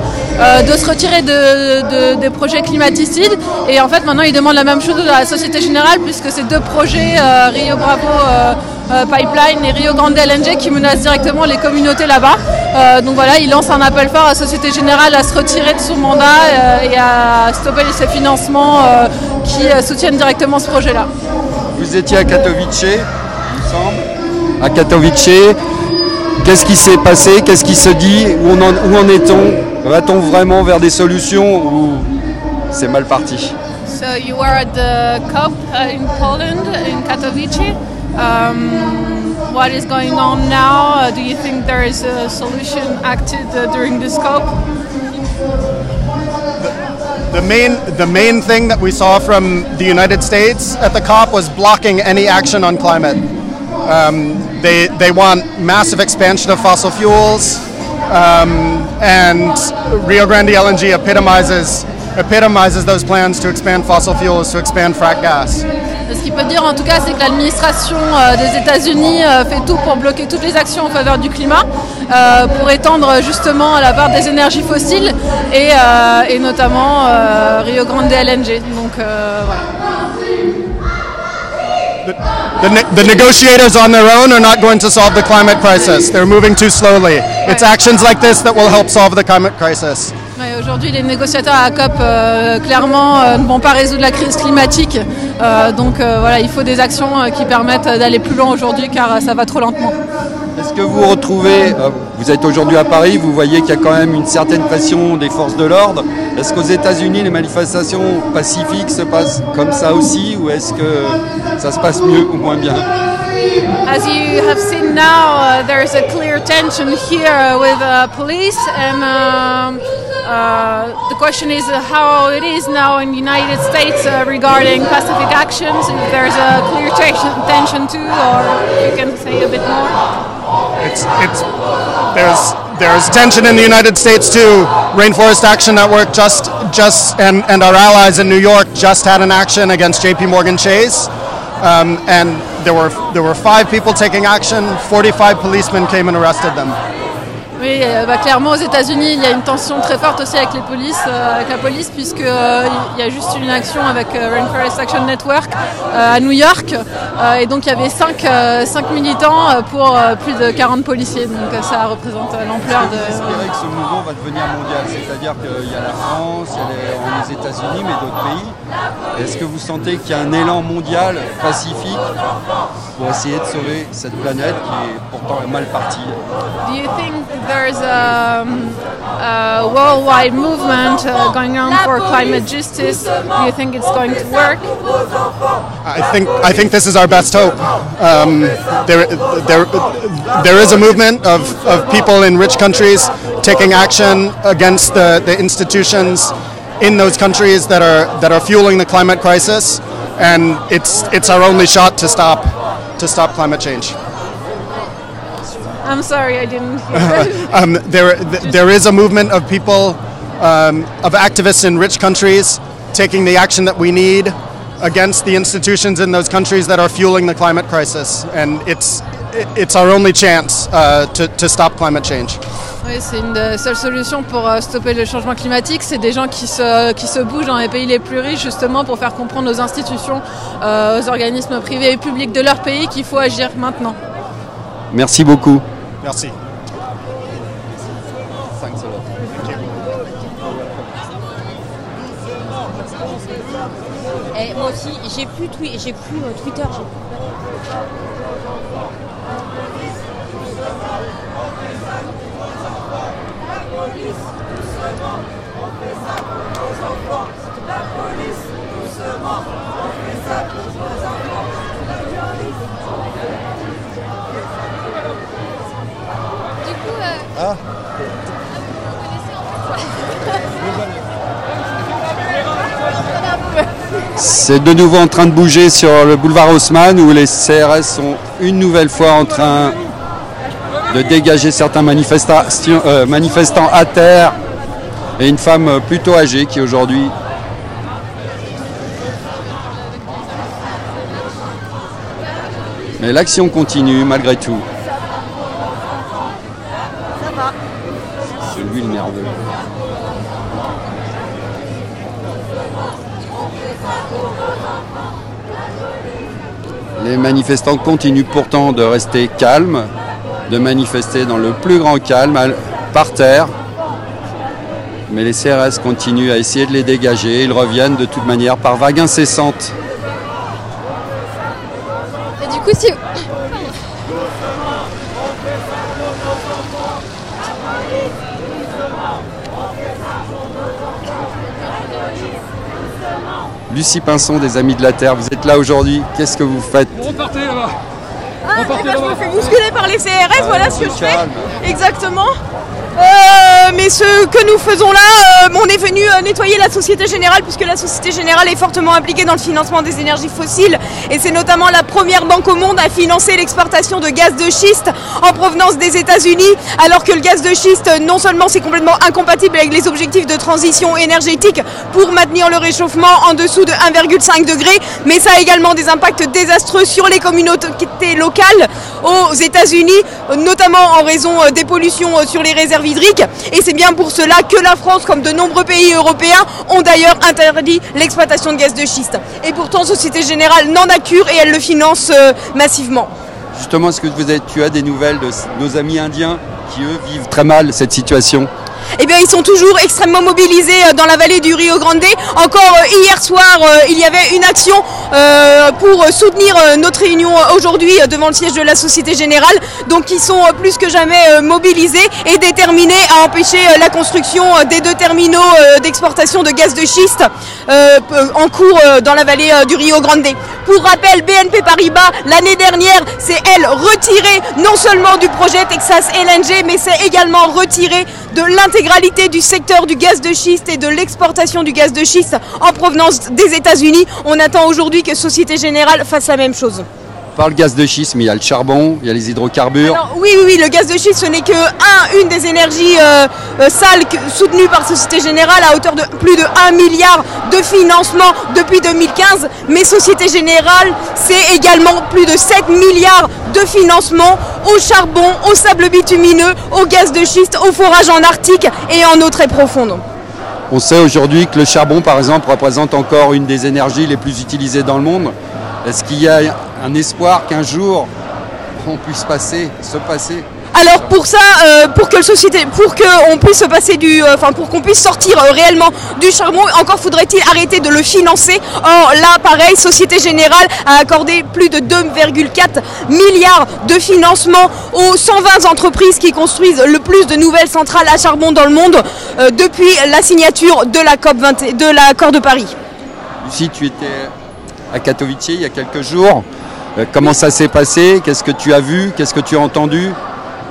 de se retirer des projets climaticides. Et en fait, maintenant, ils demandent la même chose à la Société Générale, puisque ces deux projets, Rio Bravo Pipeline et Rio Grande LNG, qui menacent directement les communautés là-bas. Donc voilà, ils lancent un appel fort à la Société Générale à se retirer de son mandat et à stopper ses financements qui soutiennent directement ce projet-là. Vous étiez à Katowice, il me semble. À Katowice, qu'est-ce qui s'est passé? Qu'est-ce qui se dit? Où en est-on? Va-t-on vraiment vers des solutions ou c'est mal parti? So you were at the COP in Poland, in Katowice. What is going on now? Do you think there is a solution acted during this COP? The main thing that we saw from the United States at the COP was blocking any action on climate. They want massive expansion of fossil fuels, and Rio Grande LNG epitomizes those plans to expand fossil fuels, to expand frack gas. Ce qu'il peut dire en tout cas, c'est que l'administration des États-Unis fait tout pour bloquer toutes les actions en faveur du climat, pour étendre justement la part des énergies fossiles et notamment Rio Grande LNG. Donc voilà. The negotiators on their own are not going to solve the climate crisis. They're moving too slowly. It's actions like this that will help solve the climate crisis. Aujourd'hui, les négociateurs à la COP clairement ne vont pas résoudre la crise climatique. Donc voilà, il faut des actions qui permettent d'aller plus loin aujourd'hui car ça va trop lentement. Est-ce que vous retrouvez, vous êtes aujourd'hui à Paris, vous voyez qu'il y a quand même une certaine pression des forces de l'ordre. Est-ce qu'aux États-Unis, les manifestations pacifiques se passent comme ça aussi, ou est-ce que ça se passe mieux ou moins bien? As you have seen now, there's a clear tension here with police, and the question is how it is now in the United States regarding pacific actions. If there's a clear tension too, or you can say a bit more. There's tension in the United States too. Rainforest Action Network and our allies in New York just had an action against J.P. Morgan Chase, and there were 5 people taking action. 45 policemen came and arrested them. Oui, clairement aux États-Unis, il y a une tension très forte aussi avec la police, puisque il y a juste une action avec Rainforest Action Network à New York, et donc il y avait 5 militants pour plus de 40 policiers, donc ça représente l'ampleur de. Est-ce que vous espérez que ce mouvement va devenir mondial, c'est-à-dire qu'il y a la France, il y a les États-Unis, mais d'autres pays. Est-ce que vous sentez qu'il y a un élan mondial pacifique pour essayer de sauver cette planète qui est pourtant mal partie? Do you think there's a worldwide movement going on for climate justice? Do you think it's going to work? I think this is our best hope. There is a movement of people in rich countries taking action against the institutions in those countries that are fueling the climate crisis, and it's our only shot to stop climate change. I'm sorry, I didn't hear. There is a movement of people, of activists in rich countries taking the action that we need against the institutions in those countries that are fueling the climate crisis, and it's our only chance to stop climate change. Oui, c'est une des seules solutions pour stopper le changement climatique. C'est des gens qui se bougent dans les pays les plus riches justement pour faire comprendre aux institutions, aux organismes privés et publics de leur pays qu'il faut agir maintenant. Merci beaucoup. Merci. Et moi aussi, j'ai plus Twitter. C'est de nouveau en train de bouger sur le boulevard Haussmann, où les CRS sont une nouvelle fois en train de dégager certains manifestants à terre, et une femme plutôt âgée qui aujourd'hui mais l'action continue malgré tout. C'est lui le nerveux. Les manifestants continuent pourtant de rester calmes, de manifester dans le plus grand calme, par terre. Mais les CRS continuent à essayer de les dégager. Ils reviennent de toute manière par vagues incessantes. Et du coup, si... Lucie Pinson des Amis de la Terre, vous êtes là aujourd'hui. Qu'est-ce que vous faites? Vous repartez là-bas. Je me fais bousculer par les CRS, voilà ce que je fais. Exactement. Mais ce que nous faisons là, on est venu nettoyer la Société Générale, puisque la Société Générale est fortement impliquée dans le financement des énergies fossiles, et c'est notamment la première banque au monde à financer l'exportation de gaz de schiste en provenance des États-Unis, alors que le gaz de schiste, non seulement c'est complètement incompatible avec les objectifs de transition énergétique pour maintenir le réchauffement en dessous de 1,5 degré, mais ça a également des impacts désastreux sur les communautés locales aux États-Unis, notamment en raison des pollutions sur les réserves hydriques. Et c'est bien pour cela que la France, comme de nombreux pays européens, ont d'ailleurs interdit l'exploitation de gaz de schiste. Et pourtant, Société Générale n'en a cure et elle le finance massivement. Justement, est-ce que tu as des nouvelles de nos amis indiens qui, eux, vivent très mal cette situation? eh bien ils sont toujours extrêmement mobilisés dans la vallée du Rio Grande. Encore hier soir, il y avait une action pour soutenir notre réunion aujourd'hui devant le siège de la Société Générale. Donc ils sont plus que jamais mobilisés et déterminés à empêcher la construction des 2 terminaux d'exportation de gaz de schiste en cours dans la vallée du Rio Grande. Pour rappel, BNP Paribas, l'année dernière, c'est elle retirée non seulement du projet Texas LNG, mais c'est également retirée de l'intégralité du secteur du gaz de schiste et de l'exportation du gaz de schiste en provenance des États-Unis. On attend aujourd'hui que Société Générale fasse la même chose. On parle gaz de schiste, mais il y a le charbon, il y a les hydrocarbures. Alors, oui, le gaz de schiste, ce n'est une des énergies sales soutenues par Société Générale à hauteur de plus de 1 milliard de financement depuis 2015. Mais Société Générale, c'est également plus de 7 milliards de financement au charbon, au sable bitumineux, au gaz de schiste, au forage en Arctique et en eau très profonde. On sait aujourd'hui que le charbon, par exemple, représente encore une des énergies les plus utilisées dans le monde. Est-ce qu'il y a un espoir qu'un jour on puisse se passer? Alors pour ça, pour qu'on puisse se passer pour qu'on puisse sortir réellement du charbon, encore faudrait-il arrêter de le financer. Or là, pareil, Société Générale a accordé plus de 2,4 milliards de financement aux 120 entreprises qui construisent le plus de nouvelles centrales à charbon dans le monde depuis la signature de la COP20, de l'accord de Paris. Lucie, tu étais à Katowice il y a quelques jours. Comment ça s'est passé? Qu'est-ce que tu as vu? Qu'est-ce que tu as entendu?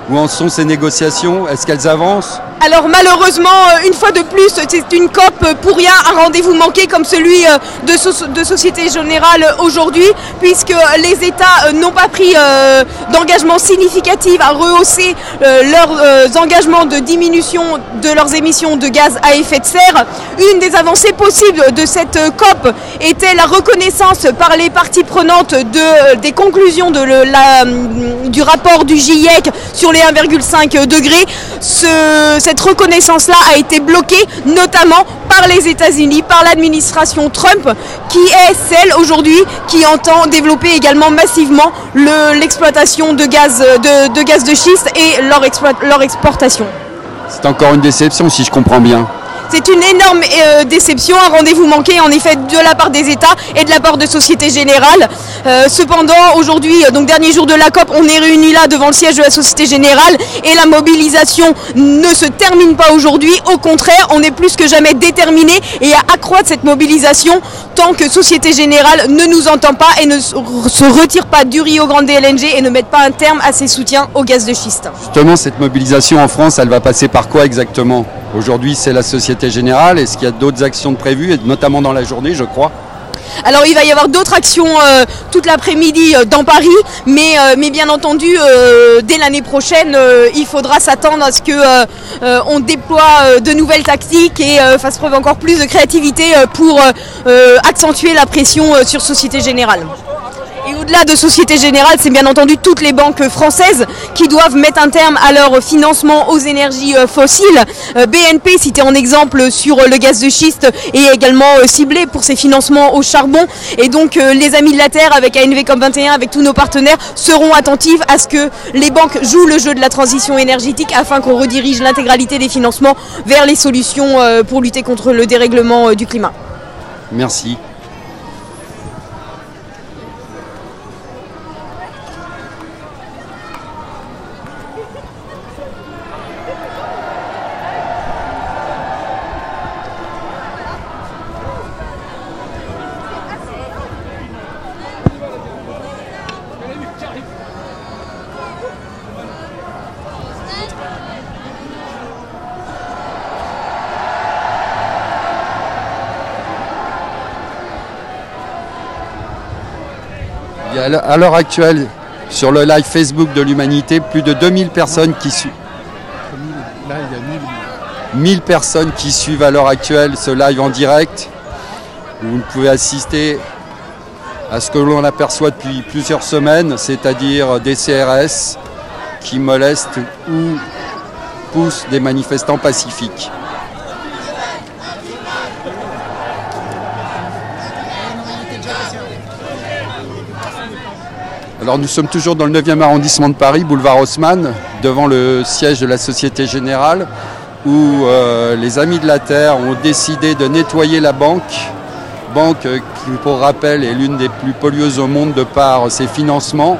Où en sont ces négociations? Est-ce qu'elles avancent? Alors malheureusement, une fois de plus, c'est une COP pour rien, un rendez-vous manqué comme celui de Société Générale aujourd'hui, puisque les États n'ont pas pris d'engagement significatif à rehausser leurs engagements de diminution de leurs émissions de gaz à effet de serre. Une des avancées possibles de cette COP était la reconnaissance par les parties prenantes des conclusions du rapport du GIEC sur les 1,5 degrés. Cette reconnaissance-là a été bloquée notamment par les États-Unis, par l'administration Trump, qui est celle aujourd'hui qui entend développer également massivement l'exploitation de gaz de schiste et leur exportation. C'est encore une déception si je comprends bien. C'est une énorme déception, un rendez-vous manqué en effet de la part des États et de la part de Société Générale. Cependant, aujourd'hui, donc dernier jour de la COP, on est réunis là devant le siège de la Société Générale et la mobilisation ne se termine pas aujourd'hui. Au contraire, on est plus que jamais déterminés et à accroître cette mobilisation tant que Société Générale ne nous entend pas et ne se retire pas du Rio Grande LNG et ne mette pas un terme à ses soutiens au gaz de schiste. Justement, cette mobilisation en France, elle va passer par quoi exactement? Aujourd'hui, c'est la Société Générale. Est-ce qu'il y a d'autres actions de prévues, et notamment dans la journée, je crois? Alors il va y avoir d'autres actions toute l'après-midi dans Paris, mais bien entendu, dès l'année prochaine, il faudra s'attendre à ce qu'on déploie de nouvelles tactiques et fasse preuve encore plus de créativité pour accentuer la pression sur Société Générale. Et au-delà de Société Générale, c'est bien entendu toutes les banques françaises qui doivent mettre un terme à leur financement aux énergies fossiles. BNP, cité en exemple sur le gaz de schiste, est également ciblé pour ses financements au charbon. Et donc les Amis de la Terre, avec ANV COP21, avec tous nos partenaires, seront attentifs à ce que les banques jouent le jeu de la transition énergétique afin qu'on redirige l'intégralité des financements vers les solutions pour lutter contre le dérèglement du climat. Merci. Il y a à l'heure actuelle, sur le live Facebook de l'Humanité, plus de 2000 personnes qui suivent. Là, il y a 1000 personnes qui suivent à l'heure actuelle ce live en direct. Vous pouvez assister à ce que l'on aperçoit depuis plusieurs semaines, c'est-à-dire des CRS qui molestent ou poussent des manifestants pacifiques. Alors nous sommes toujours dans le 9e arrondissement de Paris, boulevard Haussmann, devant le siège de la Société Générale. où les Amis de la Terre ont décidé de nettoyer la banque qui, pour rappel, est l'une des plus pollueuses au monde de par ses financements.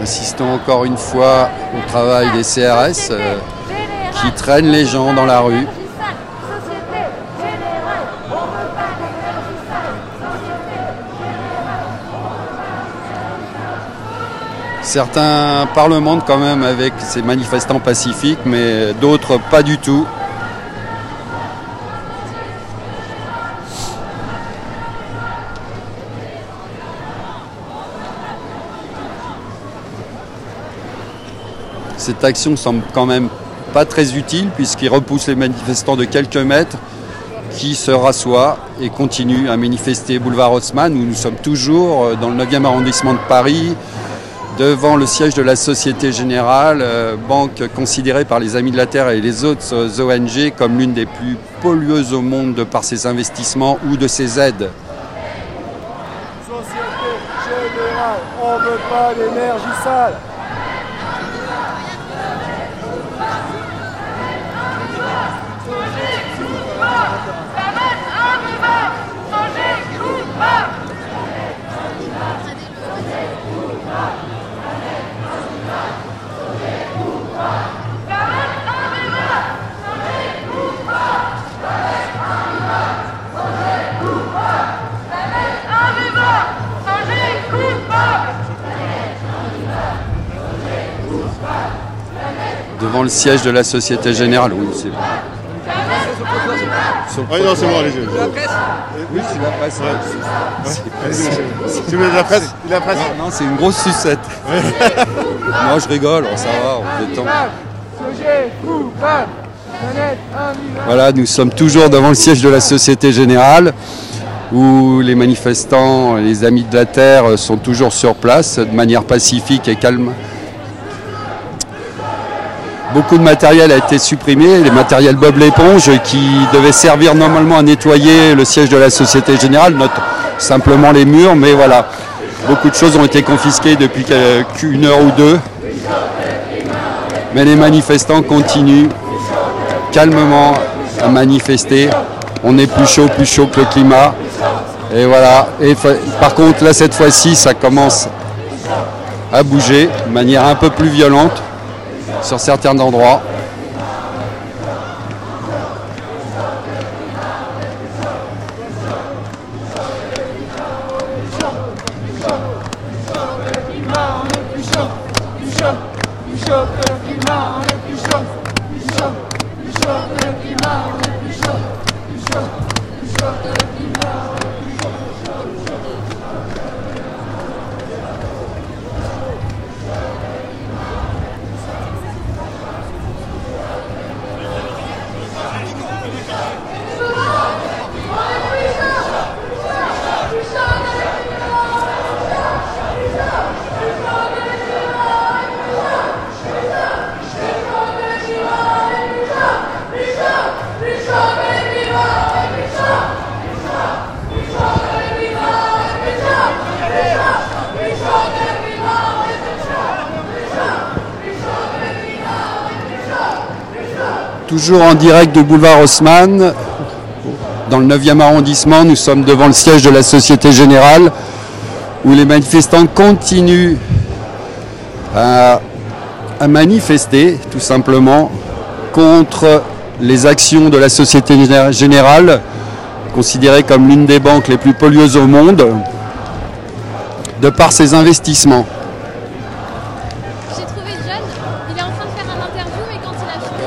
Assistons encore une fois au travail des CRS qui traînent les gens dans la rue. Certains parlementent quand même avec ces manifestants pacifiques, mais d'autres pas du tout. Cette action semble quand même pas très utile puisqu'il repousse les manifestants de quelques mètres qui se rassoient et continuent à manifester boulevard Haussmann, où nous sommes toujours dans le 9e arrondissement de Paris, devant le siège de la Société Générale, banque considérée par les Amis de la Terre et les autres ONG comme l'une des plus pollueuses au monde de par ses investissements ou de ses aides. Société Générale, on ne veut pas d'énergie sale. Devant le siège de la Société Générale, oui, c'est bon. Oui, non, c'est bon, allez-y. La presse ? Oui, c'est la presse. C'est de la presse. La presse. Non, c'est une grosse sucette. Moi, je rigole, ça va, on détend. Voilà, nous sommes toujours devant le siège de la Société Générale, où les manifestants, les Amis de la Terre sont toujours sur place, de manière pacifique et calme. Beaucoup de matériel a été supprimé, les matériels Bob l'éponge qui devaient servir normalement à nettoyer le siège de la Société Générale, note simplement les murs, mais voilà, beaucoup de choses ont été confisquées depuis une heure ou deux. Mais les manifestants continuent calmement à manifester. On est plus chaud que le climat. Et voilà. Et par contre, là, cette fois-ci, ça commence à bouger de manière un peu plus violente sur certains endroits. Toujours en direct de boulevard Haussmann, dans le 9e arrondissement, nous sommes devant le siège de la Société Générale, où les manifestants continuent à manifester, tout simplement, contre les actions de la Société Générale, considérée comme l'une des banques les plus pollueuses au monde, de par ses investissements. J'ai trouvé John, il est en train de faire un interview et quand il a fini...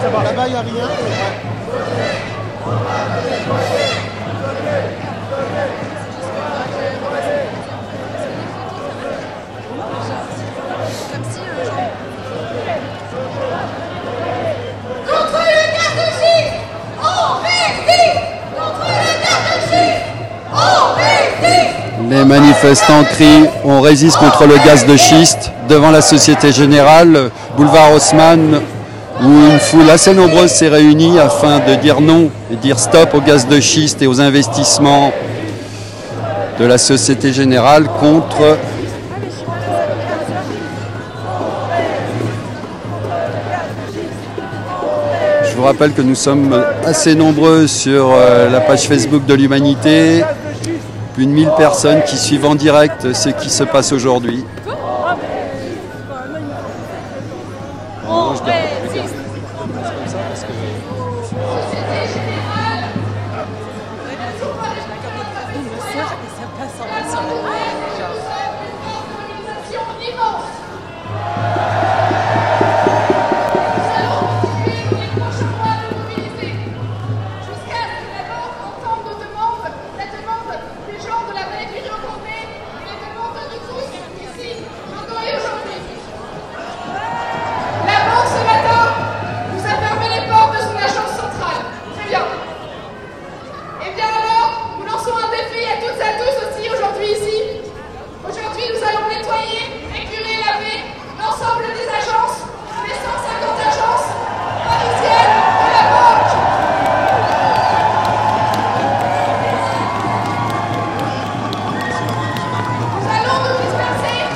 Là-bas, il n'y a rien. Contre le garde-schiste, on résiste. Contre le garde-schiste, on résiste. Les manifestants crient « On résiste contre le gaz de schiste » devant la Société Générale, boulevard Haussmann, où une foule assez nombreuse s'est réunie afin de dire non et dire stop au gaz de schiste et aux investissements de la Société Générale contre Je vous rappelle que nous sommes assez nombreux sur la page Facebook de l'Humanité. Plus de 1000 personnes qui suivent en direct ce qui se passe aujourd'hui.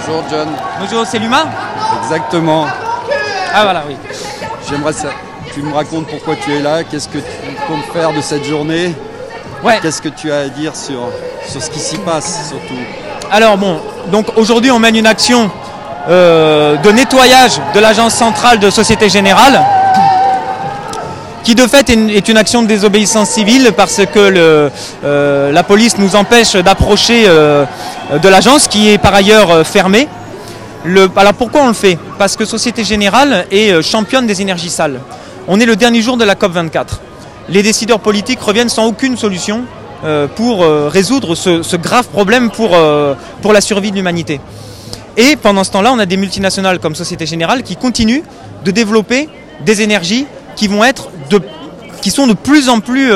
Bonjour John. Bonjour, c'est l'humain? Exactement. Ah voilà, oui. J'aimerais ça. Tu me racontes pourquoi tu es là, qu'est-ce que tu comptes faire de cette journée? Ouais. Qu'est-ce que tu as à dire sur ce qui s'y passe surtout? Alors bon, donc aujourd'hui on mène une action de nettoyage de l'agence centrale de Société Générale, qui de fait est une action de désobéissance civile parce que la police nous empêche d'approcher de l'agence qui est par ailleurs fermée. Alors pourquoi on le fait? Parce que Société Générale est championne des énergies sales. On est le dernier jour de la COP24. Les décideurs politiques reviennent sans aucune solution pour résoudre ce grave problème pour la survie de l'humanité. Et pendant ce temps-là, on a des multinationales comme Société Générale qui continuent de développer des énergies qui sont de plus en plus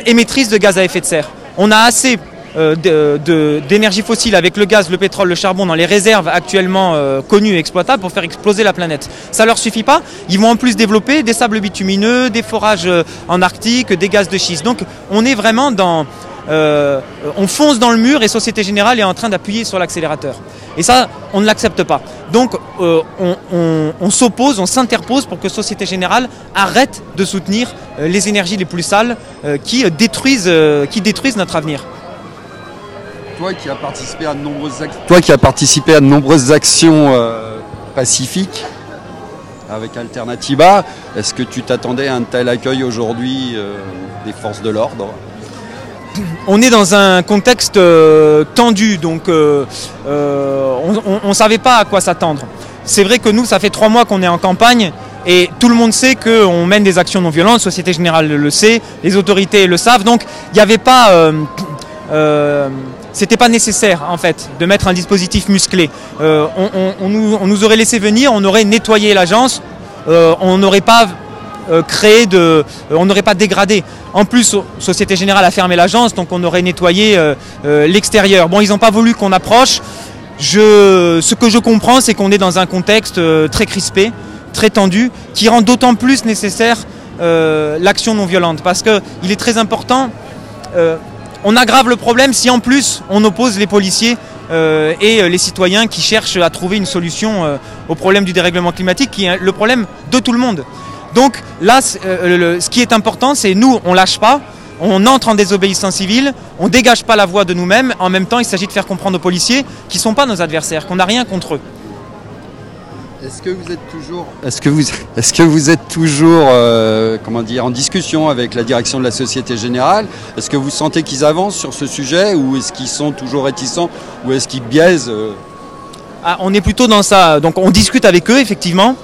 émettrices de gaz à effet de serre. On a assez d'énergie fossile avec le gaz, le pétrole, le charbon dans les réserves actuellement connues et exploitables pour faire exploser la planète. Ça leur suffit pas, ils vont en plus développer des sables bitumineux, des forages en Arctique, des gaz de schiste. Donc on est vraiment dans... on fonce dans le mur et Société Générale est en train d'appuyer sur l'accélérateur. Et ça, on ne l'accepte pas. Donc on s'oppose, on s'interpose pour que Société Générale arrête de soutenir les énergies les plus sales qui détruisent notre avenir. Toi qui as participé à de nombreuses actions pacifiques avec Alternativa, est-ce que tu t'attendais à un tel accueil aujourd'hui des forces de l'ordre? On est dans un contexte tendu, donc on ne savait pas à quoi s'attendre. C'est vrai que nous, ça fait 3 mois qu'on est en campagne et tout le monde sait qu'on mène des actions non violentes, Société Générale le sait, les autorités le savent, donc il n'y avait pas... c'était pas nécessaire en fait de mettre un dispositif musclé. On nous aurait laissé venir, on aurait nettoyé l'agence, on n'aurait pas on n'aurait pas dégradé. En plus, Société Générale a fermé l'agence, donc on aurait nettoyé l'extérieur. Bon, ils n'ont pas voulu qu'on approche. Ce que je comprends, c'est qu'on est dans un contexte très crispé, très tendu, qui rend d'autant plus nécessaire l'action non violente, parce qu'il est très important. On aggrave le problème si en plus on oppose les policiers et les citoyens qui cherchent à trouver une solution au problème du dérèglement climatique, qui est le problème de tout le monde. Donc là, ce qui est important, c'est nous, on lâche pas, on entre en désobéissance civile, on dégage pas la voie de nous-mêmes. En même temps, il s'agit de faire comprendre aux policiers qui ne sont pas nos adversaires, qu'on n'a rien contre eux. Est-ce que vous êtes toujours comment dire, en discussion avec la direction de la Société Générale? Est-ce que vous sentez qu'ils avancent sur ce sujet, ou est-ce qu'ils sont toujours réticents, ou est-ce qu'ils biaisent On est plutôt dans ça. Donc on discute avec eux, effectivement.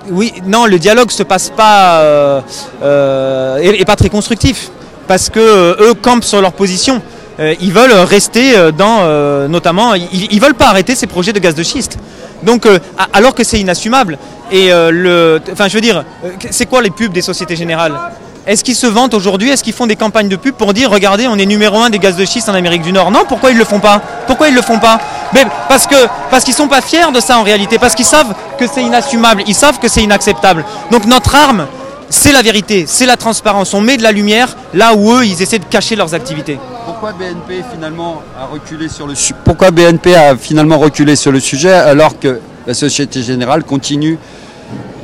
Oui, non, le dialogue se passe pas est pas très constructif parce que eux campent sur leur position. Ils veulent rester notamment, ils veulent pas arrêter ces projets de gaz de schiste. Donc, alors que c'est inassumable. Et je veux dire, c'est quoi les pubs des Sociétés Générales? Est-ce qu'ils se vantent aujourd'hui? Est-ce qu'ils font des campagnes de pub pour dire regardez, on est numéro 1 des gaz de schiste en Amérique du Nord? Non, pourquoi ils le font pas? Pourquoi ils le font pas? Mais parce qu'ils sont pas fiers de ça en réalité, parce qu'ils savent que c'est inassumable, ils savent que c'est inacceptable. Donc notre arme, c'est la vérité, c'est la transparence. On met de la lumière là où eux, ils essaient de cacher leurs activités. Pourquoi BNP finalement a reculé sur le Pourquoi BNP a finalement reculé sur le sujet alors que la Société Générale continue?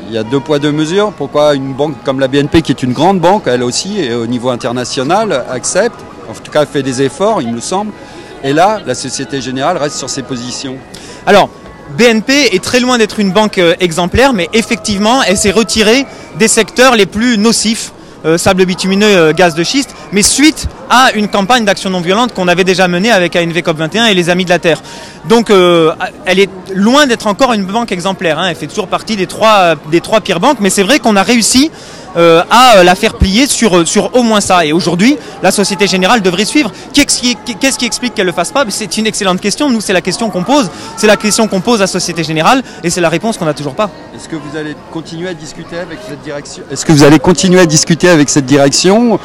Il y a 2 poids 2 mesures. Pourquoi une banque comme la BNP, qui est une grande banque, elle aussi, et au niveau international, accepte, en tout cas fait des efforts, il me semble, et là, la Société Générale reste sur ses positions? Alors, BNP est très loin d'être une banque exemplaire, mais effectivement, elle s'est retirée des secteurs les plus nocifs, sable bitumineux, gaz de schiste, mais suite à une campagne d'action non violente qu'on avait déjà menée avec ANV COP21 et les Amis de la Terre. Donc elle est loin d'être encore une banque exemplaire, hein. Elle fait toujours partie des trois pires banques, mais c'est vrai qu'on a réussi à la faire plier sur au moins ça. Et aujourd'hui, la Société Générale devrait suivre. Qu'est-ce qui explique qu'elle ne le fasse pas? C'est une excellente question. Nous, c'est la question qu'on pose. C'est la question qu'on pose à la Société Générale et c'est la réponse qu'on n'a toujours pas. Est-ce que vous allez continuer à discuter avec cette direction? Est-ce que vous allez continuer à discuter avec cette direction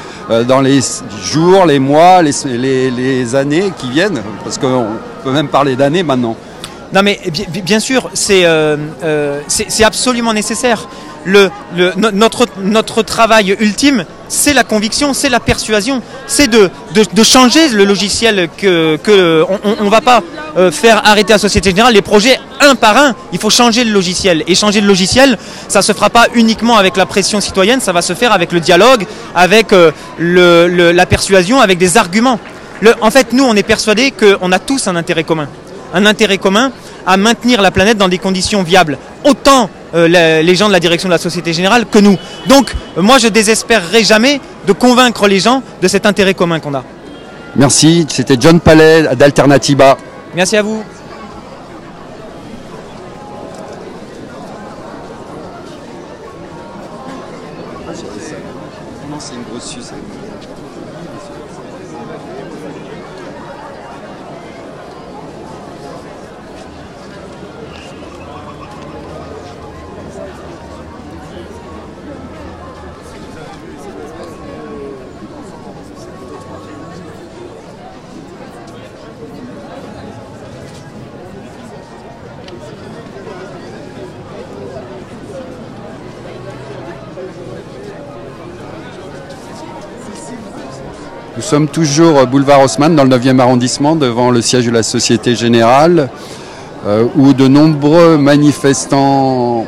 dans les jours, les mois, les années qui viennent? Parce qu'on peut même parler d'années maintenant. Non mais bien sûr, c'est absolument nécessaire. Notre travail ultime, c'est la conviction, c'est la persuasion, c'est de changer le logiciel on ne va pas faire arrêter la Société Générale les projets un par un. Il faut changer le logiciel. Et changer le logiciel, ça ne se fera pas uniquement avec la pression citoyenne, ça va se faire avec le dialogue, avec la persuasion, avec des arguments. En fait, nous, on est persuadés qu'on a tous un intérêt commun. Un intérêt commun à maintenir la planète dans des conditions viables. Autant les gens de la direction de la Société Générale que nous. Donc, moi, je désespérerai jamais de convaincre les gens de cet intérêt commun qu'on a. Merci. C'était John Palais d'Alternativa. Merci à vous. C'est une grosse suce. Nous sommes toujours boulevard Haussmann dans le 9e arrondissement devant le siège de la Société Générale où de nombreux manifestants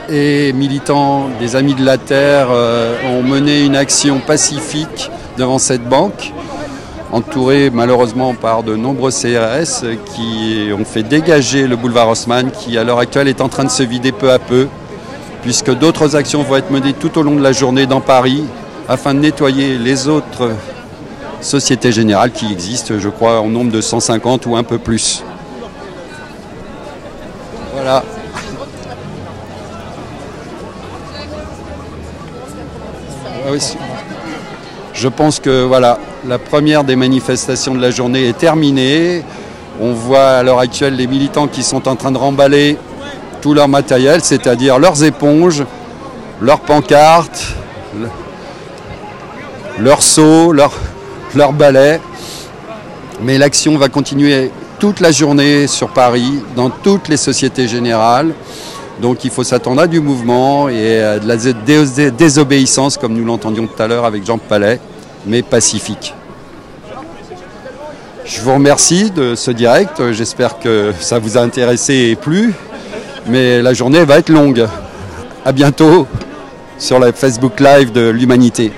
et militants des Amis de la Terre ont mené une action pacifique devant cette banque, entourée malheureusement par de nombreux CRS qui ont fait dégager le boulevard Haussmann qui à l'heure actuelle est en train de se vider peu à peu puisque d'autres actions vont être menées tout au long de la journée dans Paris afin de nettoyer les autres Sociétés Générales qui existent, je crois, en nombre de 150 ou un peu plus. Voilà. Je pense que voilà, la première des manifestations de la journée est terminée. On voit à l'heure actuelle les militants qui sont en train de remballer tout leur matériel, c'est-à-dire leurs éponges, leurs pancartes, leurs seaux, leurs balais. Mais l'action va continuer toute la journée sur Paris, dans toutes les Sociétés Générales. Donc il faut s'attendre à du mouvement et à de la désobéissance, comme nous l'entendions tout à l'heure avec Jean Palais, mais pacifique. Je vous remercie de ce direct. J'espère que ça vous a intéressé et plu. Mais la journée va être longue. À bientôt sur la Facebook Live de l'Humanité.